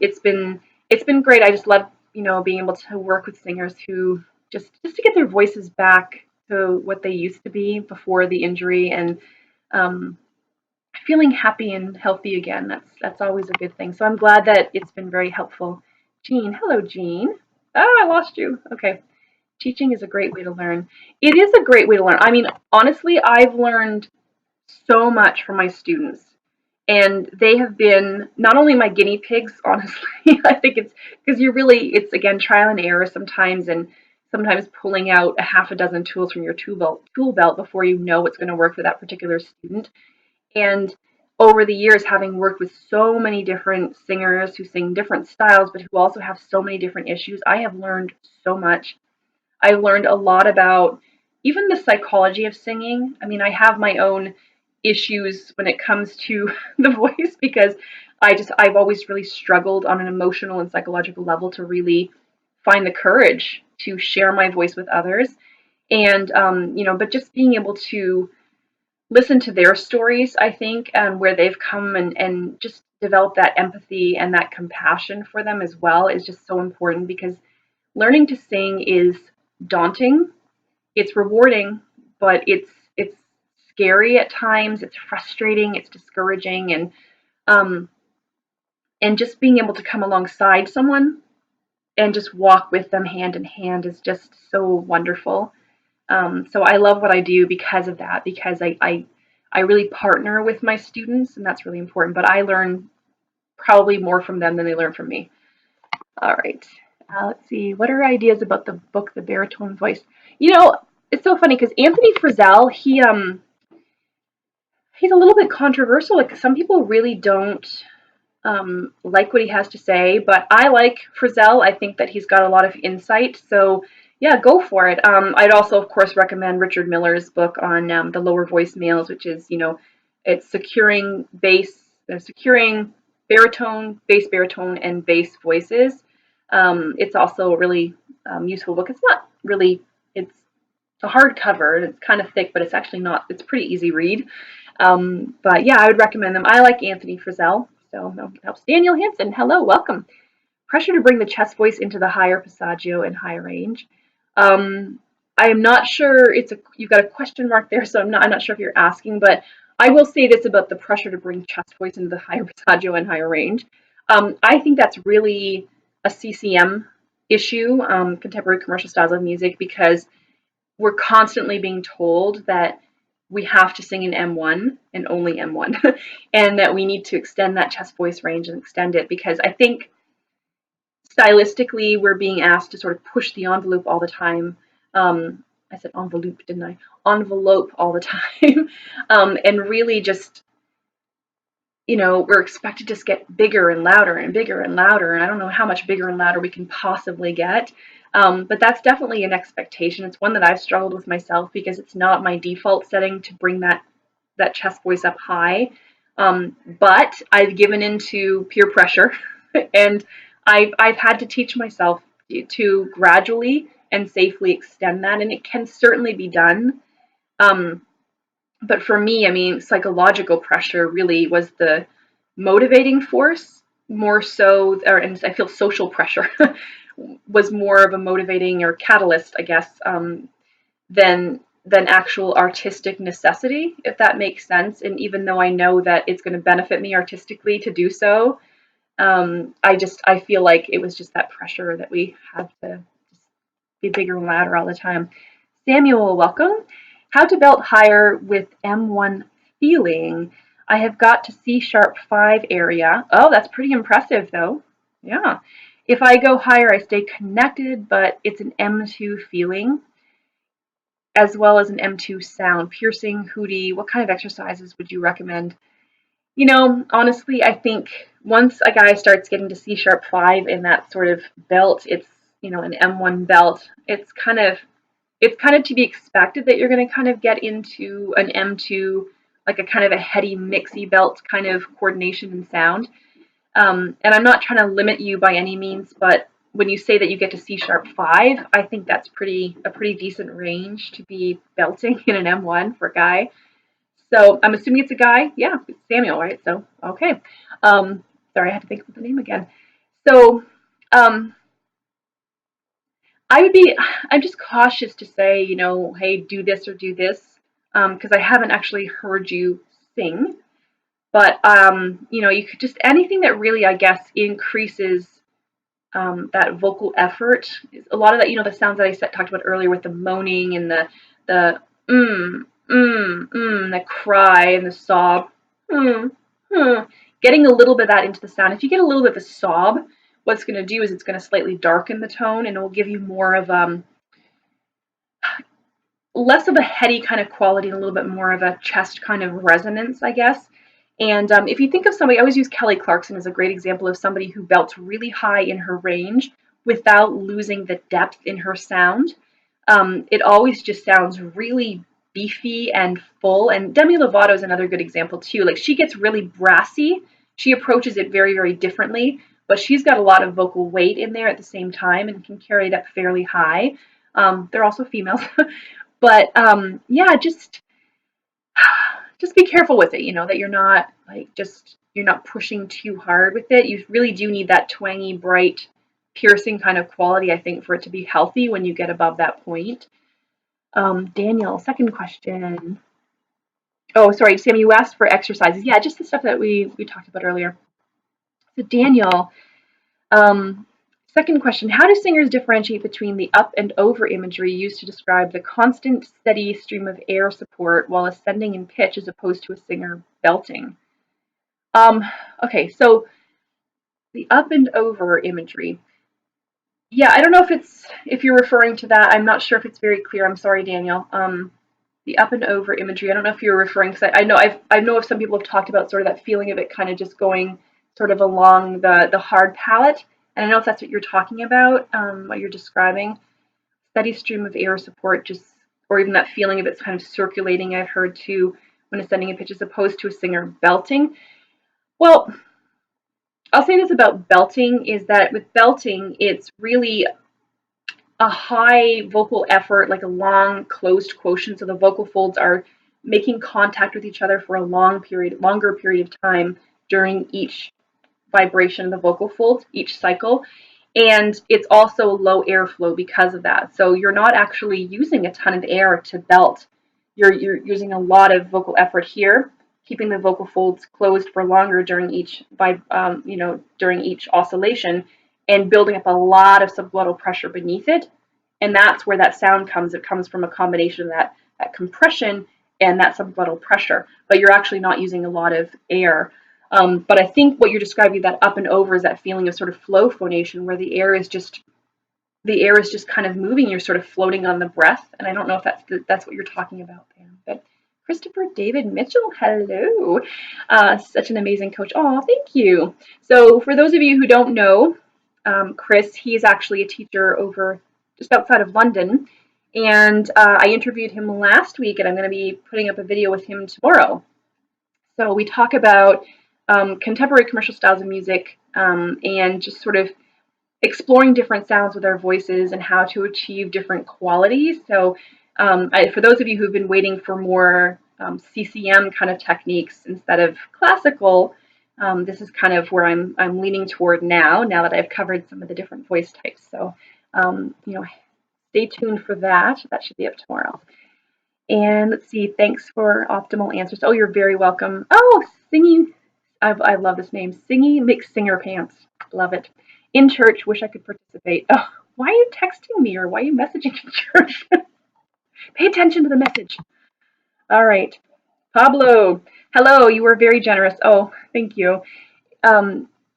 it's been great. I just love being able to work with singers who just to get their voices back to what they used to be before the injury, and feeling happy and healthy again. That's always a good thing. So I'm glad that it's been very helpful. Jean, hello, Jean. Oh, I lost you. Okay. Teaching is a great way to learn. It is a great way to learn. I mean, honestly, I've learned so much from my students, and they have been not only my guinea pigs, honestly. I think it's because it's again trial and error sometimes, and sometimes pulling out a half a dozen tools from your tool belt before you know what's going to work for that particular student. And over the years, having worked with so many different singers who sing different styles, but who also have so many different issues, I have learned so much. I learned a lot about even the psychology of singing. I mean, I have my own issues when it comes to the voice, because I've always really struggled on an emotional and psychological level to really find the courage to share my voice with others. And but just being able to listen to their stories, I think, and where they've come, and just develop that empathy and that compassion for them as well is just so important, because learning to sing is daunting. It's rewarding, but it's scary at times. It's frustrating. It's discouraging, um, and just being able to come alongside someone and just walk with them hand in hand is just so wonderful. So I love what I do because of that, because I really partner with my students, and that's really important. But I learn probably more from them than they learn from me. All right. Let's see. What are ideas about the book, The Baritone Voice? You know, it's so funny because Anthony Frizzell, he's a little bit controversial. Like, some people really don't like what he has to say, but I like Frizzell. I think that he's got a lot of insight. So yeah, go for it. I'd also, of course, recommend Richard Miller's book on the lower voicemails, which is, it's securing baritone, and bass voices. It's also a really useful book. It's not really, it's a hardcover. It's kind of thick, but it's actually not. It's pretty easy read. But yeah, I would recommend them. I like Anthony Frizzell, so that helps. Daniel Hansen, hello, welcome. Pressure to bring the chest voice into the higher passaggio and high range. I am not sure. You've got a question mark there, so I'm not sure if you're asking, but I will say this about the pressure to bring chest voice into the higher passaggio and higher range. I think that's really a CCM issue, contemporary commercial styles of music, because we're constantly being told that we have to sing in M1 and only M1, and that we need to extend that chest voice range and extend it, because I think stylistically we're being asked to sort of push the envelope all the time. I said envelope, didn't I? Envelope all the time, and really just, we're expected to just get bigger and louder and bigger and louder, and I don't know how much bigger and louder we can possibly get. But that's definitely an expectation. It's one that I've struggled with myself, because it's not my default setting to bring that chest voice up high. But I've given into peer pressure, and I've had to teach myself to gradually and safely extend that, and it can certainly be done. But for me, I mean, psychological pressure really was the motivating force, more so, and I feel social pressure was more of a motivating or catalyst, I guess, than actual artistic necessity, if that makes sense. And even though I know that it's going to benefit me artistically to do so, I feel like it was just that pressure that we have to just be bigger and louder all the time. Samuel, welcome. How to belt higher with M1 feeling. I have got to C#5 area. Oh, that's pretty impressive though. Yeah. If I go higher, I stay connected, but it's an M2 feeling, as well as an M2 sound. Piercing, hooty. What kind of exercises would you recommend? Honestly, I think once a guy starts getting to C#5 in that sort of belt, it's, an M1 belt. It's kind of to be expected that you're going to kind of get into an M2, like a kind of a heady, mixy belt kind of coordination and sound. And I'm not trying to limit you by any means, but when you say that you get to C#5, I think that's a pretty decent range to be belting in an M1 for a guy. So I'm assuming it's a guy. Yeah, it's Samuel, right? So, okay. Sorry, I had to think of the name again. So, um, I'm just cautious to say, hey, do this or do this, because I haven't actually heard you sing. But, you could just, anything that really, I guess, increases that vocal effort. A lot of that, the sounds that I talked about earlier with the moaning and the the cry and the sob. Mm, Getting a little bit of that into the sound. If you get a little bit of a sob, what it's going to do is it's going to slightly darken the tone, and it will give you more of less of a heady kind of quality and a little bit more of a chest kind of resonance, I guess. And if you think of somebody, I always use Kelly Clarkson as a great example of somebody who belts really high in her range without losing the depth in her sound. It always just sounds really beefy and full. And Demi Lovato is another good example too. Like she gets really brassy. She approaches it very, very differently, but she's got a lot of vocal weight in there at the same time and can carry it up fairly high. They're also females, but yeah, just be careful with it. You know that you're not like you're not pushing too hard with it. You really do need that twangy, bright, piercing kind of quality, I think, for it to be healthy when you get above that point. Daniel, second question. Oh, sorry, Sam, you asked for exercises. Yeah, just the stuff that we talked about earlier. So Daniel, second question, how do singers differentiate between the up and over imagery used to describe the constant, steady stream of air support while ascending in pitch as opposed to a singer belting? Okay, so the up and over imagery. Yeah, I don't know if you're referring to that. I'm not sure if it's very clear. I'm sorry, Daniel. The up and over imagery. I don't know if you're referring, because I know I know if some people have talked about sort of that feeling of it kind of just going sort of along the hard palate. And I don't know if that's what you're talking about, what you're describing. Steady stream of air support, just or even that feeling of it's kind of circulating. I've heard too when ascending in pitch as opposed to a singer belting. Well, I'll say this about belting is that with belting, it's really a high vocal effort, like a long closed quotient. So the vocal folds are making contact with each other for a longer period of time during each vibration of the vocal folds, each cycle. And it's also low airflow because of that. So you're not actually using a ton of air to belt. You're using a lot of vocal effort here, keeping the vocal folds closed for longer during each during each oscillation, and building up a lot of subglottal pressure beneath it. And that's where that sound comes. It comes from a combination of that compression and that subglottal pressure. But you're actually not using a lot of air. But I think what you're describing, that up and over, is that feeling of sort of flow phonation, where the air is just kind of moving. You're sort of floating on the breath. And I don't know if that's what you're talking about, Pam. But Christopher David Mitchell, hello. Such an amazing coach. Oh, thank you. So for those of you who don't know, Chris, he's actually a teacher over just outside of London. And I interviewed him last week, and I'm going to be putting up a video with him tomorrow. So we talk about contemporary commercial styles of music and just sort of exploring different sounds with our voices and how to achieve different qualities. So for those of you who've been waiting for more CCM kind of techniques instead of classical, this is kind of where I'm leaning toward now that I've covered some of the different voice types. So, stay tuned for that. That should be up tomorrow. And let's see, thanks for optimal answers. Oh, you're very welcome. Oh, singing. I love this name. Singy Mixed Singer Pants. Love it. In church, wish I could participate. Oh, why are you texting me or why are you messaging in church? Pay attention to the message. All right. Pablo, hello. You were very generous. Oh, thank you.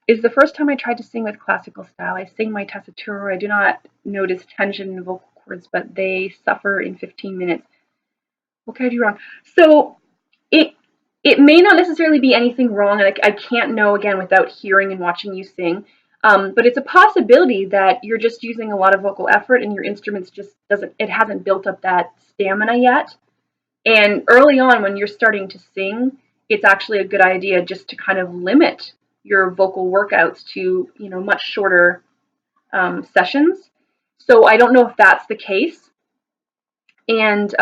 Is the first time I tried to sing with classical style. I sing my tessitura. I do not notice tension in vocal cords, but they suffer in 15 minutes. What could I do wrong? So it may not necessarily be anything wrong, and I can't know again without hearing and watching you sing. But it's a possibility that you're just using a lot of vocal effort and your instruments just hasn't built up that stamina yet. And early on when you're starting to sing, it's actually a good idea just to kind of limit your vocal workouts to, much shorter sessions. So I don't know if that's the case. And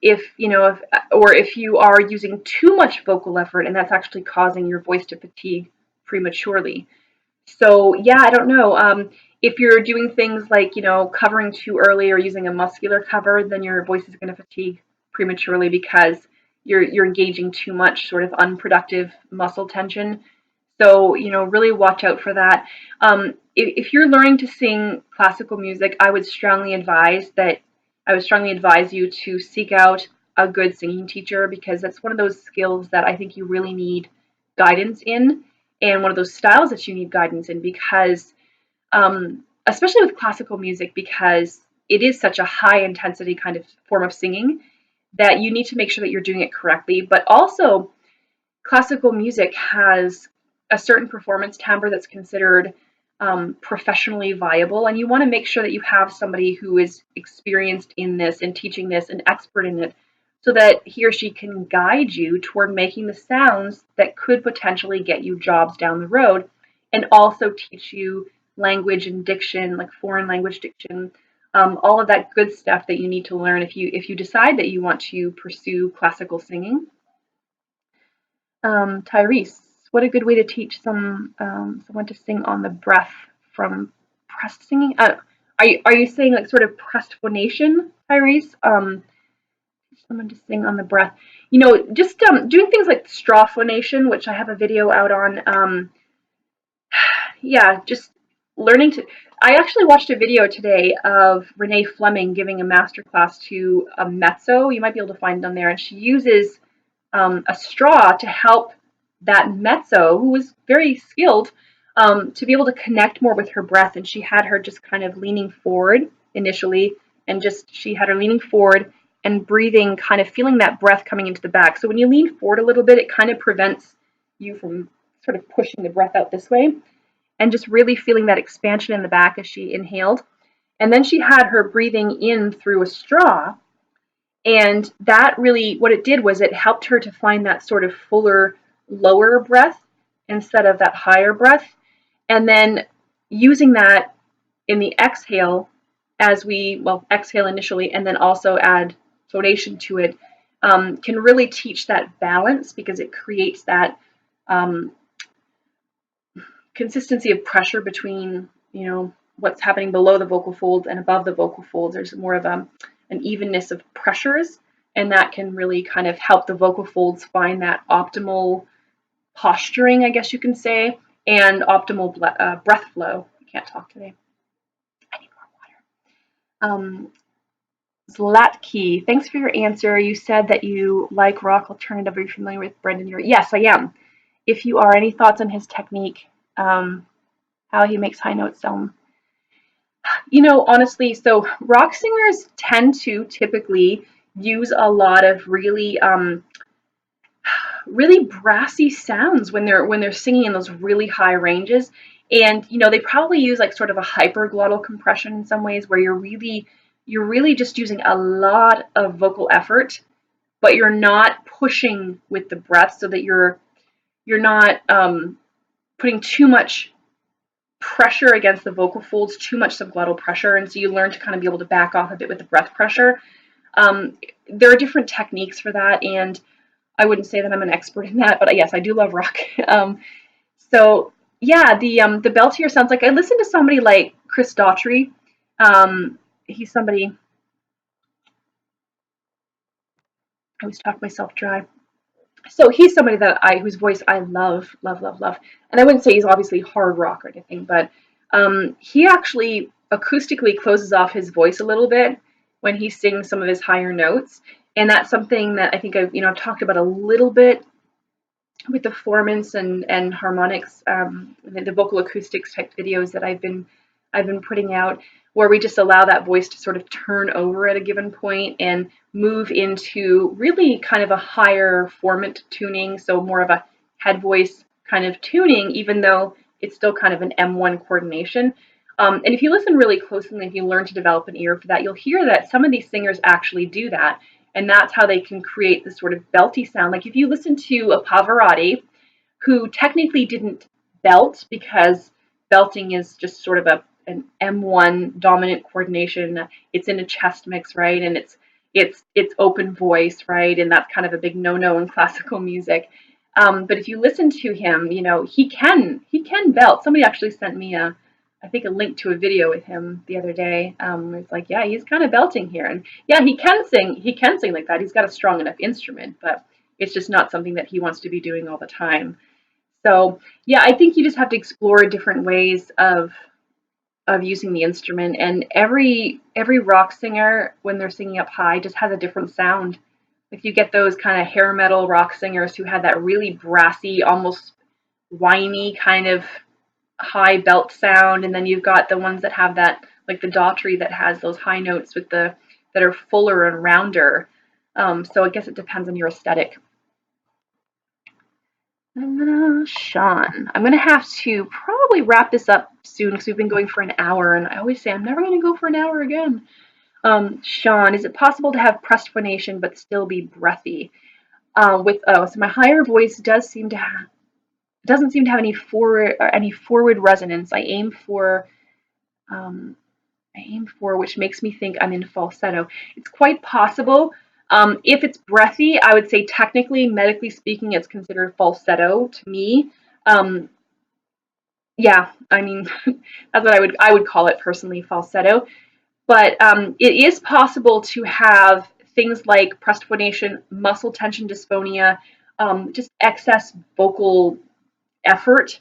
if you are using too much vocal effort and that's actually causing your voice to fatigue prematurely. So yeah, I don't know. If you're doing things like, covering too early or using a muscular cover, then your voice is going to fatigue prematurely because you're engaging too much sort of unproductive muscle tension. So, really watch out for that. If you're learning to sing classical music, I would strongly advise you to seek out a good singing teacher, because that's one of those skills that I think you really need guidance in, and one of those styles that you need guidance in, because especially with classical music, because it is such a high intensity kind of form of singing that you need to make sure that you're doing it correctly. But also, classical music has a certain performance timbre that's considered professionally viable, and you want to make sure that you have somebody who is experienced in this and teaching this and expert in it, so that he or she can guide you toward making the sounds that could potentially get you jobs down the road, and also teach you language and diction, like foreign language diction, all of that good stuff that you need to learn if you decide that you want to pursue classical singing. Tyrese, what a good way to teach someone to sing on the breath from pressed singing. Are you saying like sort of pressed phonation, Tyrese? Someone to sing on the breath. You know, just doing things like straw phonation, which I have a video out on. Yeah, just learning to. I actually watched a video today of Renee Fleming giving a masterclass to a mezzo. You might be able to find it on there, and she uses a straw to help that mezzo, who was very skilled, to be able to connect more with her breath. And she had her just kind of leaning forward initially, and just she had her leaning forward and breathing, kind of feeling that breath coming into the back. So when you lean forward a little bit, it kind of prevents you from sort of pushing the breath out this way, and just really feeling that expansion in the back as she inhaled. And then she had her breathing in through a straw, and that really, what it did was it helped her to find that sort of fuller, lower breath instead of that higher breath. And then using that in the exhale, as we, well, exhale initially and then also add phonation to it, can really teach that balance, because it creates that consistency of pressure between, you know, what's happening below the vocal folds and above the vocal folds. There's more of an evenness of pressures, and that can really kind of help the vocal folds find that optimal posturing, I guess you can say, and optimal breath flow. I can't talk today. I need more water. Zlatki, thanks for your answer. You said that you like rock alternative. Are you familiar with Brendan Urie? Yes, I am. If you are, any thoughts on his technique, how he makes high notes sound? You know, honestly, so rock singers tend to typically use a lot of really really brassy sounds when they're singing in those really high ranges. And you know, they probably use like sort of a hyperglottal compression in some ways, where you're really just using a lot of vocal effort, but you're not pushing with the breath, so that you're not putting too much pressure against the vocal folds, too much subglottal pressure, and so you learn to kind of be able to back off a bit with the breath pressure. There are different techniques for that, and I wouldn't say that I'm an expert in that, but yes, I do love rock. So yeah, the beltier sounds like, I listened to somebody like Chris Daughtry. He's somebody, I always talk myself dry. So he's somebody whose voice I love, love, love, love. And I wouldn't say he's obviously hard rock or anything, but he actually acoustically closes off his voice a little bit when he sings some of his higher notes. And that's something that I think I've talked about a little bit with the formants and harmonics, the vocal acoustics type videos that I've been putting out, where we just allow that voice to sort of turn over at a given point and move into really kind of a higher formant tuning, so more of a head voice kind of tuning, even though it's still kind of an M1 coordination. And if you listen really closely, and if you learn to develop an ear for that, you'll hear that some of these singers actually do that. And that's how they can create this sort of belty sound. Like if you listen to a Pavarotti, who technically didn't belt, because belting is just sort of an M1 dominant coordination. It's in a chest mix, right? And it's open voice, right? And that's kind of a big no-no in classical music. But if you listen to him, you know, he can belt. Somebody actually sent me I think a link to a video with him the other day. It's like, yeah, he's kind of belting here, and yeah, he can sing like that. He's got a strong enough instrument, but it's just not something that he wants to be doing all the time. So yeah, I think you just have to explore different ways of using the instrument, and every rock singer, when they're singing up high, just has a different sound. If you get those kind of hair metal rock singers who have that really brassy, almost whiny kind of high belt sound, and then you've got the ones that have that, like the Daughtry, that has those high notes with that are fuller and rounder. So I guess it depends on your aesthetic. Sean, I'm gonna have to probably wrap this up soon, because we've been going for an hour, and I always say I'm never gonna go for an hour again. Sean, is it possible to have pressed phonation but still be breathy? So my higher voice doesn't seem to have any forward resonance. Um, I aim for, which makes me think I'm in falsetto. It's quite possible. If it's breathy, I would say technically, medically speaking, it's considered falsetto to me. Um, yeah, I mean, that's what I would call it personally, falsetto. But it is possible to have things like pressed phonation, muscle tension dysphonia, just excess vocal effort,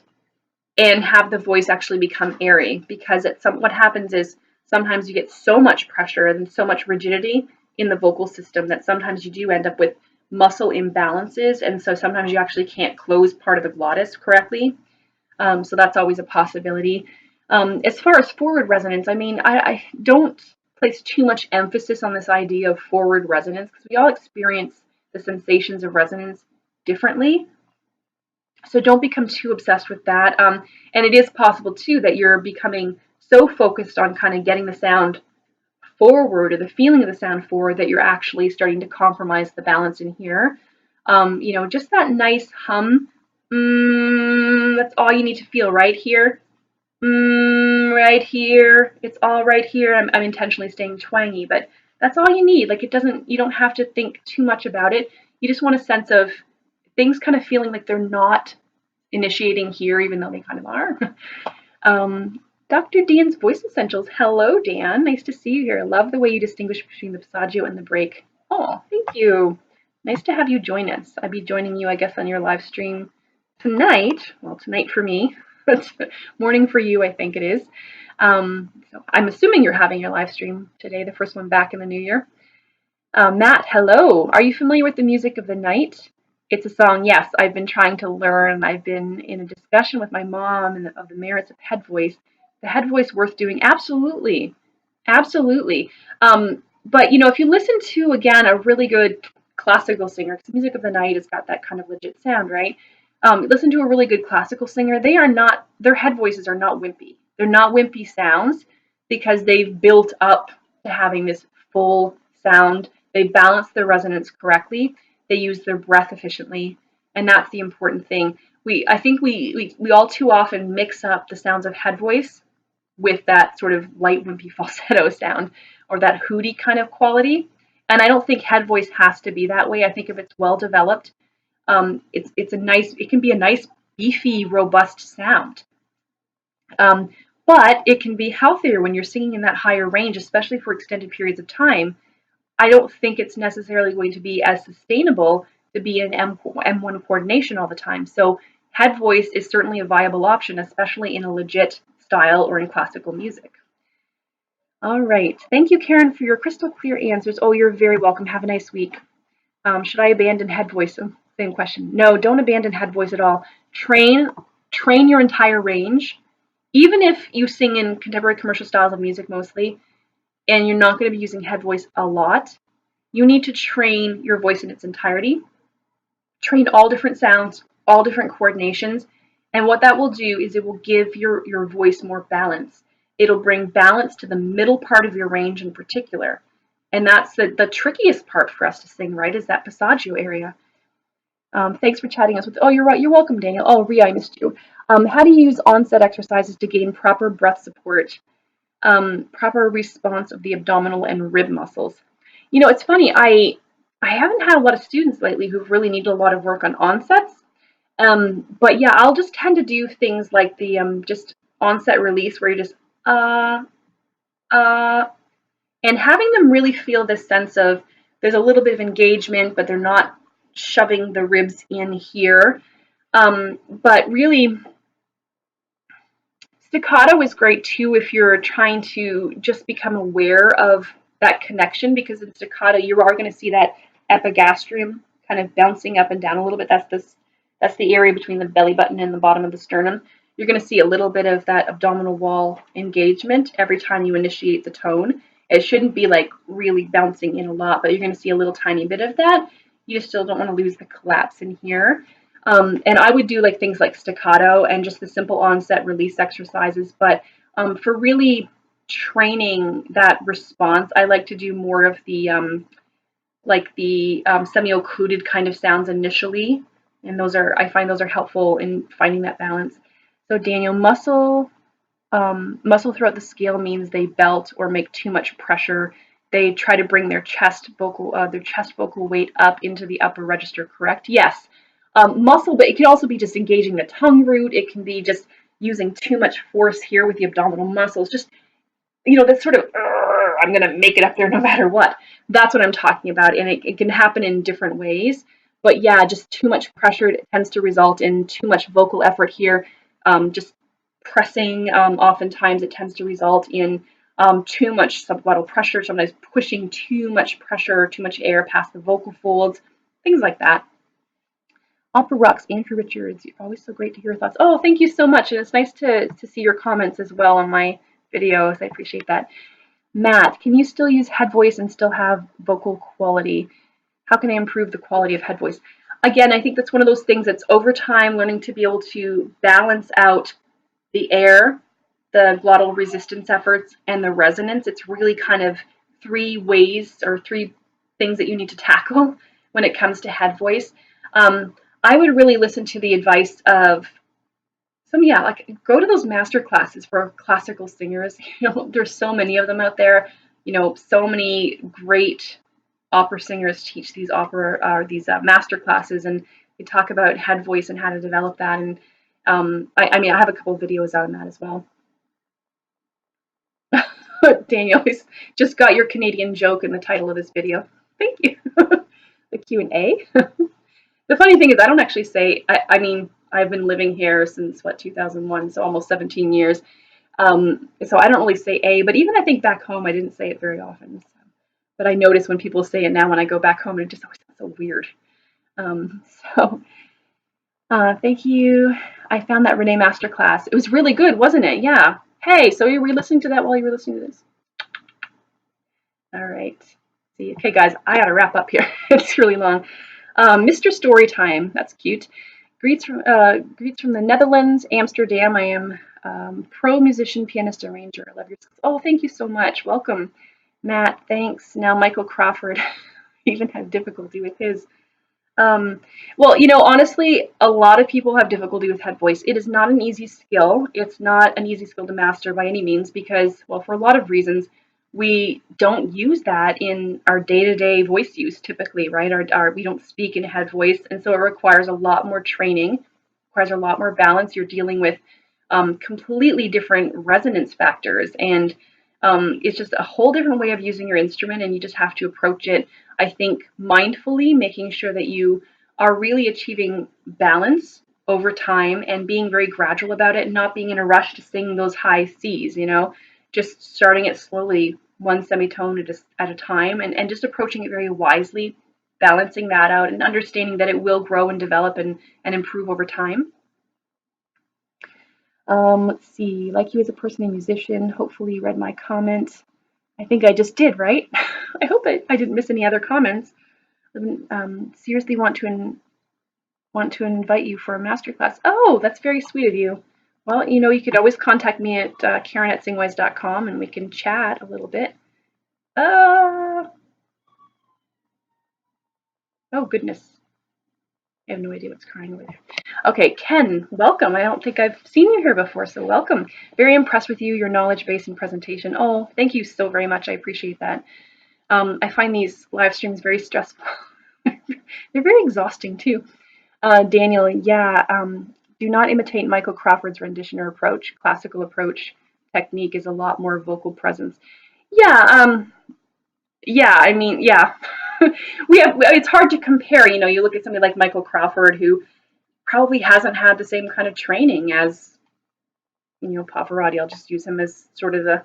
and have the voice actually become airy, because what happens is sometimes you get so much pressure and so much rigidity in the vocal system that sometimes you do end up with muscle imbalances, and so sometimes you actually can't close part of the glottis correctly. So that's always a possibility. As far as forward resonance, I mean, I don't place too much emphasis on this idea of forward resonance, because we all experience the sensations of resonance differently. So don't become too obsessed with that. And it is possible too that you're becoming so focused on kind of getting the sound forward, or the feeling of the sound forward, that you're actually starting to compromise the balance in here. Just that nice hum. That's all you need to feel right here. Right here. It's all right here. I'm intentionally staying twangy, but that's all you need. Like, you don't have to think too much about it. You just want a sense of things kind of feeling like they're not initiating here, even though they kind of are. Dr. Dan's Voice Essentials. Hello, Dan. Nice to see you here. Love the way you distinguish between the Passagio and the break. Oh, thank you. Nice to have you join us. I'll be joining you, I guess, on your live stream tonight. Well, tonight for me. It's morning for you, I think it is. So I'm assuming you're having your live stream today, the first one back in the new year. Matt, hello. Are you familiar with the music of the night? It's a song, yes, I've been trying to learn. I've been in a discussion with my mom of the merits of head voice. The head voice worth doing? Absolutely. Absolutely. But, if you listen to, again, a really good classical singer, because the music of the night has got that kind of legit sound, right? Listen to a really good classical singer. Their head voices are not wimpy. They're not wimpy sounds, because they've built up to having this full sound. They balance their resonance correctly. They use their breath efficiently, and that's the important thing. I think we all too often mix up the sounds of head voice with that sort of light wimpy falsetto sound, or that hooty kind of quality. And I don't think head voice has to be that way. I think if it's well developed, it can be a nice beefy, robust sound. But it can be healthier when you're singing in that higher range, especially for extended periods of time. I don't think it's necessarily going to be as sustainable to be in M1 coordination all the time. So head voice is certainly a viable option, especially in a legit style or in classical music. All right. Thank you, Karen, for your crystal clear answers. Oh, you're very welcome. Have a nice week. Should I abandon head voice? Same question. No, don't abandon head voice at all. Train your entire range. Even if you sing in contemporary commercial styles of music mostly, and you're not going to be using head voice a lot, you need to train your voice in its entirety. Train all different sounds, all different coordinations. And what that will do is it will give your voice more balance. It'll bring balance to the middle part of your range in particular. And that's the trickiest part for us to sing, right, is that Passagio area. Thanks for chatting us with. Oh, you're right. You're welcome, Daniel. Oh, Rhea, I missed you. How do you use onset exercises to gain proper breath support, proper response of the abdominal and rib muscles? It's funny. I haven't had a lot of students lately who've really needed a lot of work on onsets. But yeah, I'll just tend to do things like the just onset release, where you just uh uh and having them really feel this sense of there's a little bit of engagement, but they're not shoving the ribs in here. But really, staccato is great too if you're trying to just become aware of that connection, because in staccato you are going to see that epigastrium kind of bouncing up and down a little bit. That's the area between the belly button and the bottom of the sternum. You're going to see a little bit of that abdominal wall engagement every time you initiate the tone. It shouldn't be like really bouncing in a lot, but you're going to see a little tiny bit of that. You still don't want to lose the collapse in here. And I would do like things like staccato and just the simple onset release exercises. But for really training that response. I like to do more of the semi-occluded kind of sounds initially, and I find those are helpful in finding that balance. So Daniel, muscle throughout the scale means they belt or make too much pressure. They try to bring their chest vocal weight up into the upper register. Correct? Yes. Muscle, but it can also be just engaging the tongue root. It can be just using too much force here with the abdominal muscles. Just that sort of I'm gonna make it up there no matter what. That's what I'm talking about, and it can happen in different ways. But yeah, just too much pressure tends to result in too much vocal effort here. Just pressing, oftentimes it tends to result in too much subglottal pressure, sometimes pushing too much pressure, too much air past the vocal folds, things like that. Opera Rocks, Andrew Richards, you're always so great to hear your thoughts. Oh, thank you so much, and it's nice to see your comments as well on my videos. I appreciate that. Matt, can you still use head voice and still have vocal quality? How can I improve the quality of head voice? Again, I think that's one of those things that's over time learning to be able to balance out the air, the glottal resistance efforts, and the resonance. It's really kind of three ways or three things that you need to tackle when it comes to head voice. I would really listen to the advice of like go to those master classes for classical singers. There's so many of them out there. So many great opera singers teach these master classes, and they talk about head voice and how to develop that. And I have a couple of videos out on that as well. Daniel just got your Canadian joke in the title of this video. Thank you. The Q&A. The funny thing is, I don't actually say. I've been living here since 2001, so almost 17 years. So I don't really say A, but even I think back home, I didn't say it very often. So. But I notice when people say it now when I go back home, and it just always sounds so weird. Thank you. I found that Renee masterclass. It was really good, wasn't it? Yeah. Hey, so you were listening to that while you were listening to this? All right. See, okay, guys, I gotta wrap up here. It's really long. Mr. Storytime, that's cute. Greets from the Netherlands, Amsterdam. I am pro musician, pianist, arranger. I love your skills. Oh, thank you so much. Welcome, Matt. Thanks. Now Michael Crawford even had difficulty with his. Well, honestly, a lot of people have difficulty with head voice. It is not an easy skill. It's not an easy skill to master by any means because, well, for a lot of reasons, we don't use that in our day-to-day voice use typically, right? We don't speak in head voice, and so it requires a lot more training, requires a lot more balance. You're dealing with completely different resonance factors, and it's just a whole different way of using your instrument, and you just have to approach it, I think, mindfully, making sure that you are really achieving balance over time and being very gradual about it, and not being in a rush to sing those high C's, just starting it slowly, one semitone at a time, and just approaching it very wisely, balancing that out, and understanding that it will grow and develop and improve over time. Let's see, like you as a person and musician, hopefully you read my comments. I think I just did, right? I hope I didn't miss any other comments. Seriously want to invite you for a masterclass. Oh, that's very sweet of you. Well, you could always contact me at Karen@SingWise.com and we can chat a little bit. Oh, goodness. I have no idea what's crying over there. Okay, Ken, welcome. I don't think I've seen you here before, so welcome. Very impressed with you, your knowledge base and presentation. Oh, thank you so very much. I appreciate that. I find these live streams very stressful. They're very exhausting, too. Daniel, yeah, do not imitate Michael Crawford's rendition or approach. Classical approach technique is a lot more vocal presence. Yeah, yeah. It's hard to compare. You look at somebody like Michael Crawford, who probably hasn't had the same kind of training as, Pavarotti. I'll just use him as sort of the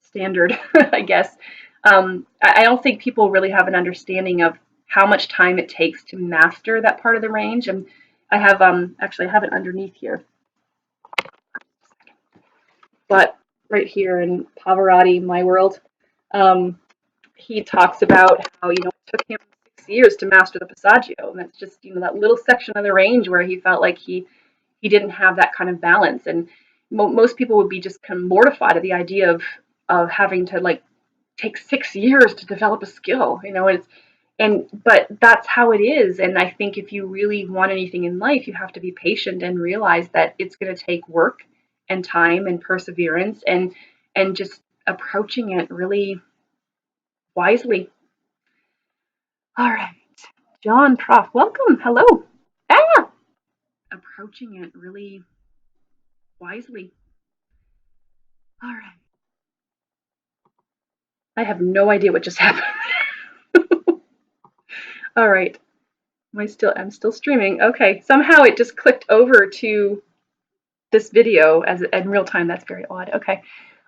standard, I guess. I don't think people really have an understanding of how much time it takes to master that part of the range. And I have actually I have it underneath here. But right here in Pavarotti, My World, he talks about how, it took him 6 years to master the Passaggio. And that's just, that little section of the range where he felt like he didn't have that kind of balance. And most people would be just kind of mortified at the idea of having to like take 6 years to develop a skill, you know. But that's how it is. And I think if you really want anything in life, you have to be patient and realize that it's going to take work and time and perseverance and just approaching it really wisely. All right, John Prof, welcome. Hello. Ah, approaching it really wisely. All right. I have no idea what just happened. All right. I'm still streaming. Okay. Somehow it just clicked over to this video as in real time. That's very odd. Okay.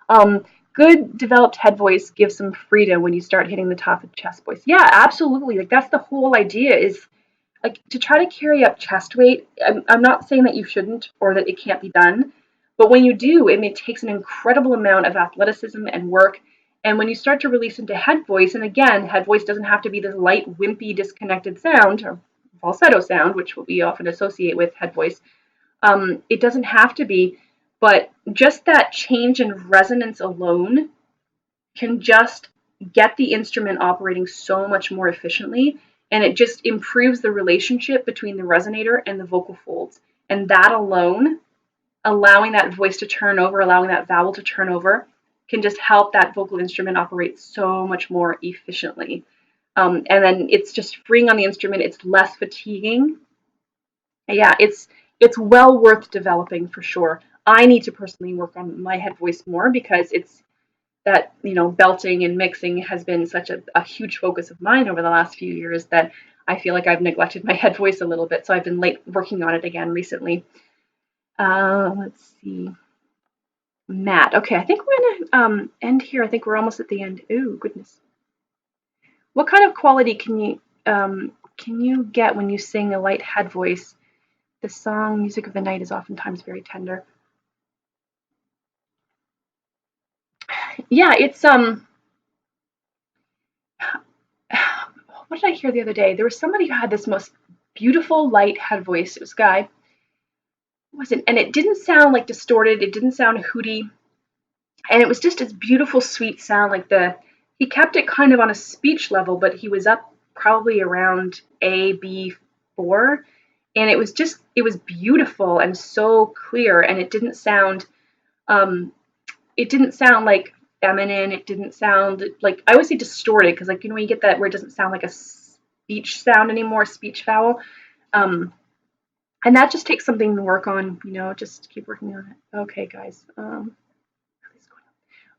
Um, Good developed head voice gives some freedom when you start hitting the top of chest voice. Yeah, absolutely. Like that's the whole idea is like to try to carry up chest weight. I'm not saying that you shouldn't or that it can't be done, but when you do, it takes an incredible amount of athleticism and work. And when you start to release into head voice, and again, head voice doesn't have to be this light, wimpy, disconnected sound or falsetto sound, which we often associate with head voice. It doesn't have to be, but just that change in resonance alone can just get the instrument operating so much more efficiently, and it just improves the relationship between the resonator and the vocal folds. And that alone, allowing that voice to turn over, allowing that vowel to turn over, can just help that vocal instrument operate so much more efficiently. And then it's just freeing on the instrument. It's less fatiguing. Yeah, it's well worth developing for sure. I need to personally work on my head voice more because it's that, you know, belting and mixing has been such a huge focus of mine over the last few years that I feel like I've neglected my head voice a little bit. So I've been late working on it again recently. Let's see. Matt. Okay, I think we're gonna end here. I think we're almost at the end. Ooh, goodness. What kind of quality can you get when you sing a light head voice? The song music of the night is oftentimes very tender. Yeah, it's what did I hear the other day? There was somebody who had this most beautiful light head voice. It was a guy. Wasn't, and it didn't sound like distorted. It didn't sound hooty, and it was just this beautiful, sweet sound. Like he kept it kind of on a speech level, but he was up probably around A B4, and it was beautiful and so clear, and um, it didn't sound like feminine. It didn't sound like, I always say distorted because, like, you know, when you get that where it doesn't sound like a speech sound anymore, speech vowel. Um, and that just takes something to work on, you know, just keep working on it. Okay, guys. Are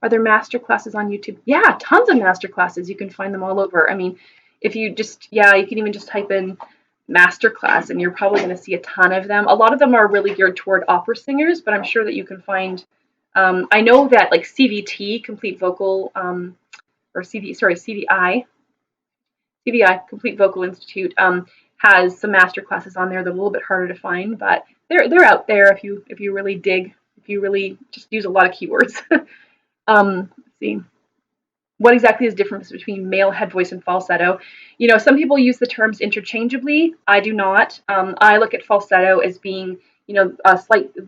there master classes on YouTube? Yeah, tons of master classes. You can find them all over. I mean, if you just, yeah, you can even just type in master class and you're probably going to see a ton of them. A lot of them are really geared toward opera singers, but I'm sure that you can find, I know that like CVT, Complete Vocal, or CVI, Complete Vocal Institute, has some master classes on there. They're a little bit harder to find, but they're out there if you really dig, if you really just use a lot of keywords. Let's see. What exactly is the difference between male head voice and falsetto? You know, some people use the terms interchangeably. I do not. I look at falsetto as being, you know,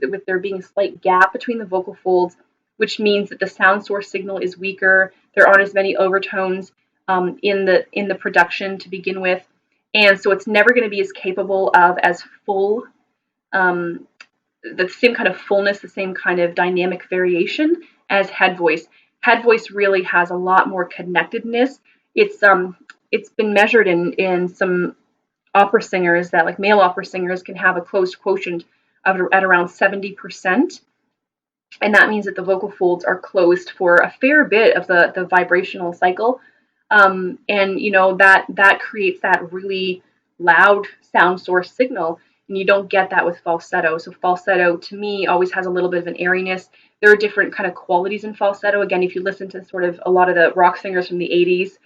with there being a slight gap between the vocal folds, which means that the sound source signal is weaker. There aren't as many overtones in the production to begin with, and so it's never going to be as capable of as full, the same kind of fullness, the same kind of dynamic variation as head voice. Head voice really has a lot more connectedness. It's been measured in some opera singers that, like, male opera singers can have a closed quotient of at around 70%, and that means that the vocal folds are closed for a fair bit of the vibrational cycle, and you know that creates that really loud sound source signal, and you don't get that with falsetto. So falsetto to me always has a little bit of an airiness. There are different kind of qualities in falsetto. Again, if you listen to sort of a lot of the rock singers from the 80s,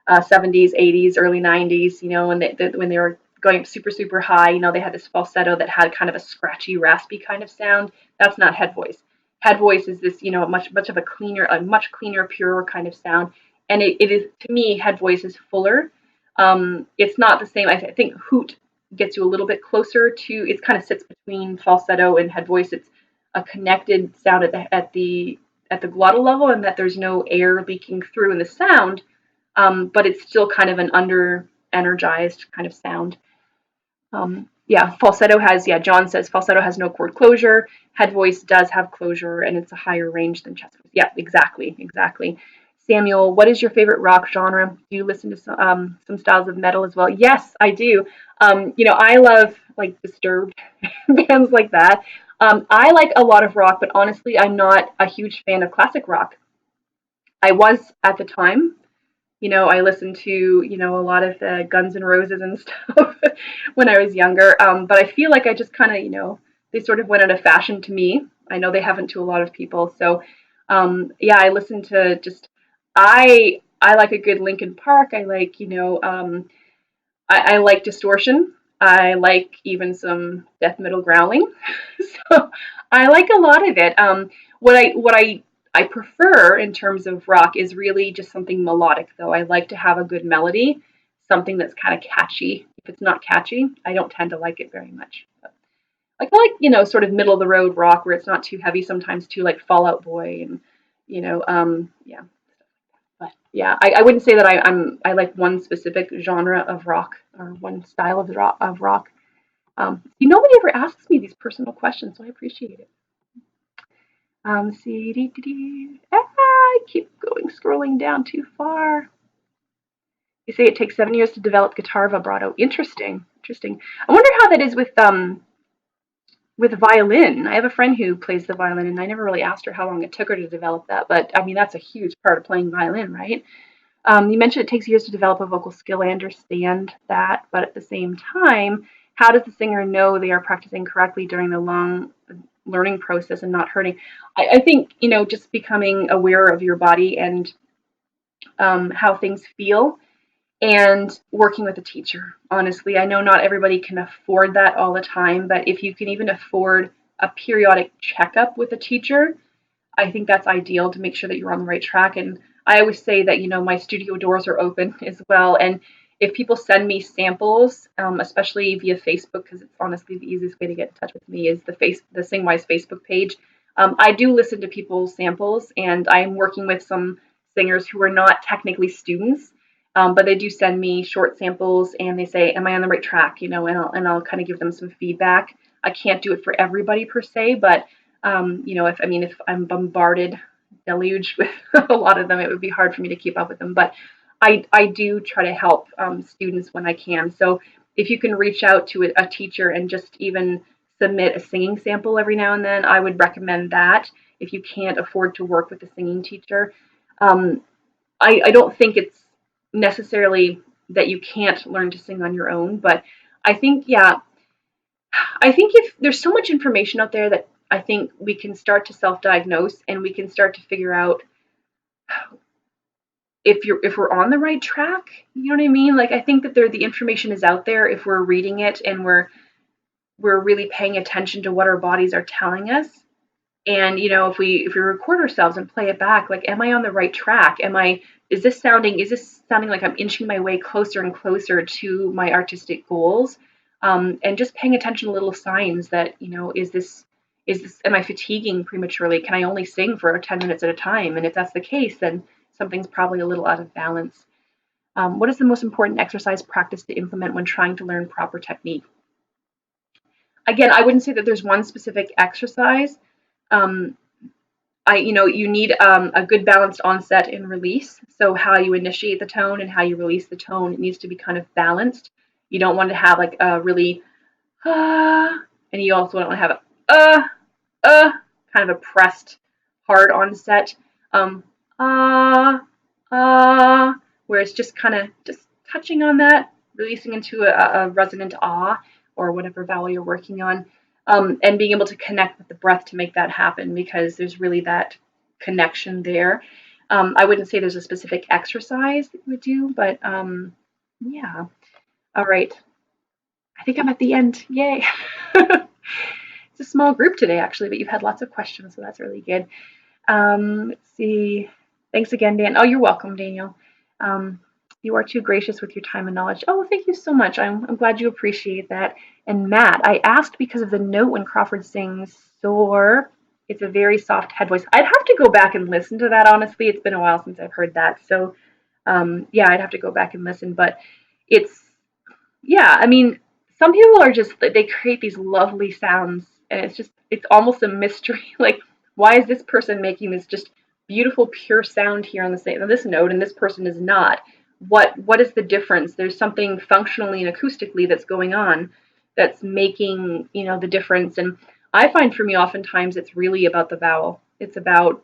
70s, 80s, early 90s, you know, when they were going super, super high, you know, they had this falsetto that had kind of a scratchy, raspy kind of sound. That's not head voice. Head voice is this, you know, much of a much cleaner, purer kind of sound. And it is, to me, head voice is fuller. It's not the same. I think hoot gets you a little bit closer to, it kind of sits between falsetto and head voice. It's a connected sound at the glottal level and that there's no air leaking through in the sound, but it's still kind of an under energized kind of sound. Yeah, falsetto has, yeah, John says falsetto has no chord closure. Head voice does have closure and it's a higher range than chest voice. Yeah, exactly, exactly. Samuel, what is your favorite rock genre? Do you listen to some styles of metal as well? Yes, I do. I love like Disturbed bands like that. I like a lot of rock, but honestly, I'm not a huge fan of classic rock. I was at the time. I listened to, a lot of the Guns N' Roses and stuff when I was younger. But I feel like I just kind of, they sort of went out of fashion to me. I know they haven't to a lot of people. So, yeah, I listen to just, I like a good Linkin Park. I like, I like distortion. I like even some death metal growling. So I like a lot of it. What I prefer in terms of rock is really just something melodic, though. I like to have a good melody, something that's kind of catchy. If it's not catchy, I don't tend to like it very much. But I like, sort of middle of the road rock where it's not too heavy, sometimes too like Fall Out Boy and, yeah. But yeah, I wouldn't say that I like one specific genre of rock or one style of rock. Nobody ever asks me these personal questions, so I appreciate it. I keep going, scrolling down too far. You say it takes 7 years to develop guitar vibrato. Interesting, interesting. I wonder how that is with violin. I have a friend who plays the violin, and I never really asked her how long it took her to develop that. But I mean, that's a huge part of playing violin, right? You mentioned it takes years to develop a vocal skill. I understand that, but at the same time, how does the singer know they are practicing correctly during the long learning process and not hurting? I think, just becoming aware of your body and how things feel and working with a teacher. Honestly, I know not everybody can afford that all the time, but if you can even afford a periodic checkup with a teacher, I think that's ideal to make sure that you're on the right track. And I always say that, my studio doors are open as well. And if people send me samples, especially via Facebook, because it's honestly the easiest way to get in touch with me is the SingWise Facebook page. I do listen to people's samples, and I'm working with some singers who are not technically students, but they do send me short samples, and they say, "Am I on the right track?" And I'll kind of give them some feedback. I can't do it for everybody per se, but if I'm bombarded, deluged with a lot of them, it would be hard for me to keep up with them. But I do try to help students when I can. So if you can reach out to a teacher and just even submit a singing sample every now and then, I would recommend that if you can't afford to work with a singing teacher. Um, I don't think it's necessarily that you can't learn to sing on your own, but I think, yeah, I think if there's so much information out there that I think we can start to self-diagnose and we can start to figure out if we're on the right track. You know what I mean? Like I think that the information is out there if we're reading it and we're really paying attention to what our bodies are telling us. And if we record ourselves and play it back, like am I on the right track? Is this sounding like I'm inching my way closer and closer to my artistic goals? And just paying attention to little signs that, am I fatiguing prematurely? Can I only sing for 10 minutes at a time? And if that's the case, then something's probably a little out of balance. What is the most important exercise practice to implement when trying to learn proper technique? Again, I wouldn't say that there's one specific exercise. Um, you need a good balanced onset and release. So how you initiate the tone and how you release the tone, it needs to be kind of balanced. You don't want to have like a really and you also don't want to have kind of a pressed hard onset. Um, uh, where it's just kind of just touching on that, releasing into a resonant or whatever vowel you're working on, and being able to connect with the breath to make that happen because there's really that connection there. I wouldn't say there's a specific exercise that you would do, but yeah. All right. I think I'm at the end. Yay. It's a small group today, actually, but you've had lots of questions, so that's really good. Let's see. Thanks again, Dan. Oh, you're welcome, Daniel. You are too gracious with your time and knowledge. Oh, thank you so much. I'm glad you appreciate that. And Matt, I asked because of the note when Crawford sings soar It's a very soft head voice. I'd have to go back and listen to that, honestly. It's been a while since I've heard that. So, yeah, I'd have to go back and listen. But it's, yeah, I mean, some people are just, they create these lovely sounds, and it's almost a mystery. Like, why is this person making this just beautiful, pure sound here on this note, and this person is not? What is the difference? There's something functionally and acoustically that's going on that's making, the difference. And I find for me, oftentimes, it's really about the vowel. It's about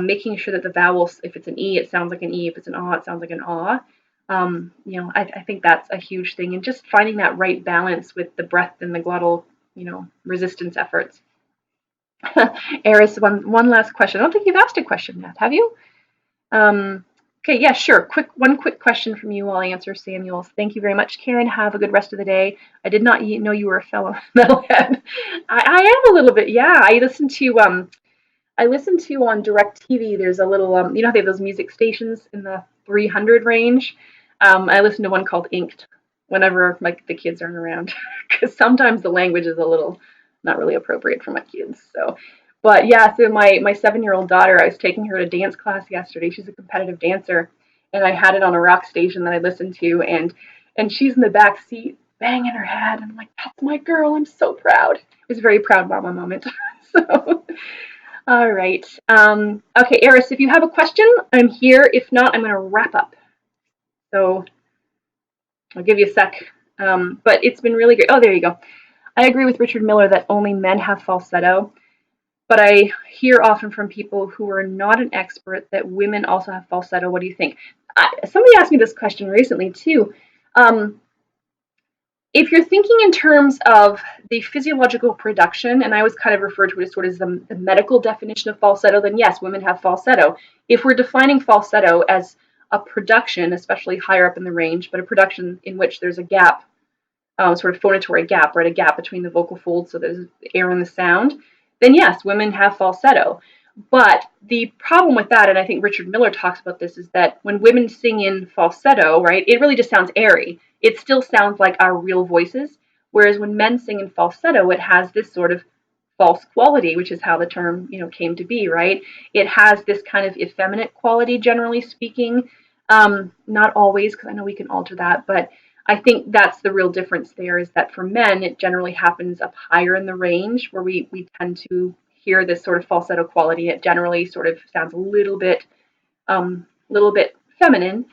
making sure that the vowels, if it's an E, it sounds like an E. If it's an ah, it sounds like an ah. I think that's a huge thing, and just finding that right balance with the breath and the glottal, resistance efforts. Eris, one last question. I don't think you've asked a question yet, have you? Okay, yeah, sure. One quick question from you while I answer Samuel's. Thank you very much, Karen. Have a good rest of the day. I did not know you were a fellow metalhead. I am a little bit, yeah. I listen to on DirecTV. There's a little how they have those music stations in the 300 range. I listen to one called Inked whenever the kids aren't around, because sometimes the language is a little not really appropriate for my kids. So, but yeah, so my 7-year-old daughter, I was taking her to dance class yesterday. She's a competitive dancer, and I had it on a rock station that I listened to, and she's in the back seat banging her head. I'm like, that's my girl. I'm so proud. It was a very proud mama moment. So. All right. Okay, Eris, if you have a question, I'm here. If not, I'm going to wrap up. So I'll give you a sec. But it's been really great. Oh, there you go. I agree with Richard Miller that only men have falsetto, but I hear often from people who are not an expert that women also have falsetto. What do you think? Somebody asked me this question recently, too. If you're thinking in terms of the physiological production, and I always kind of refer to it as sort of the medical definition of falsetto, then yes, women have falsetto. If we're defining falsetto as a production, especially higher up in the range, but a production in which there's a gap, sort of phonatory gap, right, a gap between the vocal folds so there's air in the sound, then yes, women have falsetto. But the problem with that, and I think Richard Miller talks about this, is that when women sing in falsetto, right, it really just sounds airy. It still sounds like our real voices, whereas when men sing in falsetto, it has this sort of false quality, which is how the term, came to be, right? It has this kind of effeminate quality, generally speaking. Not always, because I know we can alter that, but I think that's the real difference there, is that for men, it generally happens up higher in the range, where we tend to hear this sort of falsetto quality. It generally sort of sounds a little bit feminine.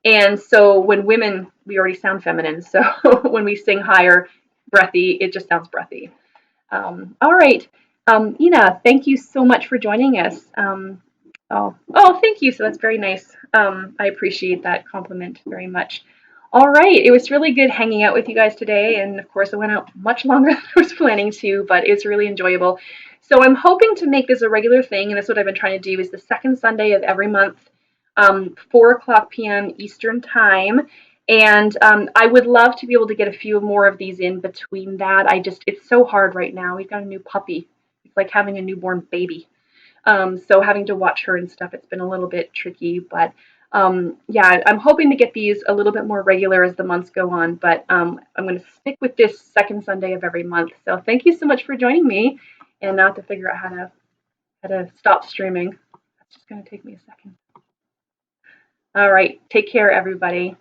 And so when women, we already sound feminine. So when we sing higher, breathy, it just sounds breathy. All right. Ina, thank you so much for joining us. Thank you. So that's very nice. I appreciate that compliment very much. All right. It was really good hanging out with you guys today. And of course, it went out much longer than I was planning to, but it's really enjoyable. So I'm hoping to make this a regular thing. And that's what I've been trying to do, is the second Sunday of every month, 4:00 p.m. Eastern time. And I would love to be able to get a few more of these in between that. It's so hard right now. We've got a new puppy. It's like having a newborn baby. So having to watch her and stuff, it's been a little bit tricky. But yeah, I'm hoping to get these a little bit more regular as the months go on. But I'm going to stick with this second Sunday of every month. So thank you so much for joining me. And now to figure out how to stop streaming. That's just going to take me a second. All right. Take care, everybody.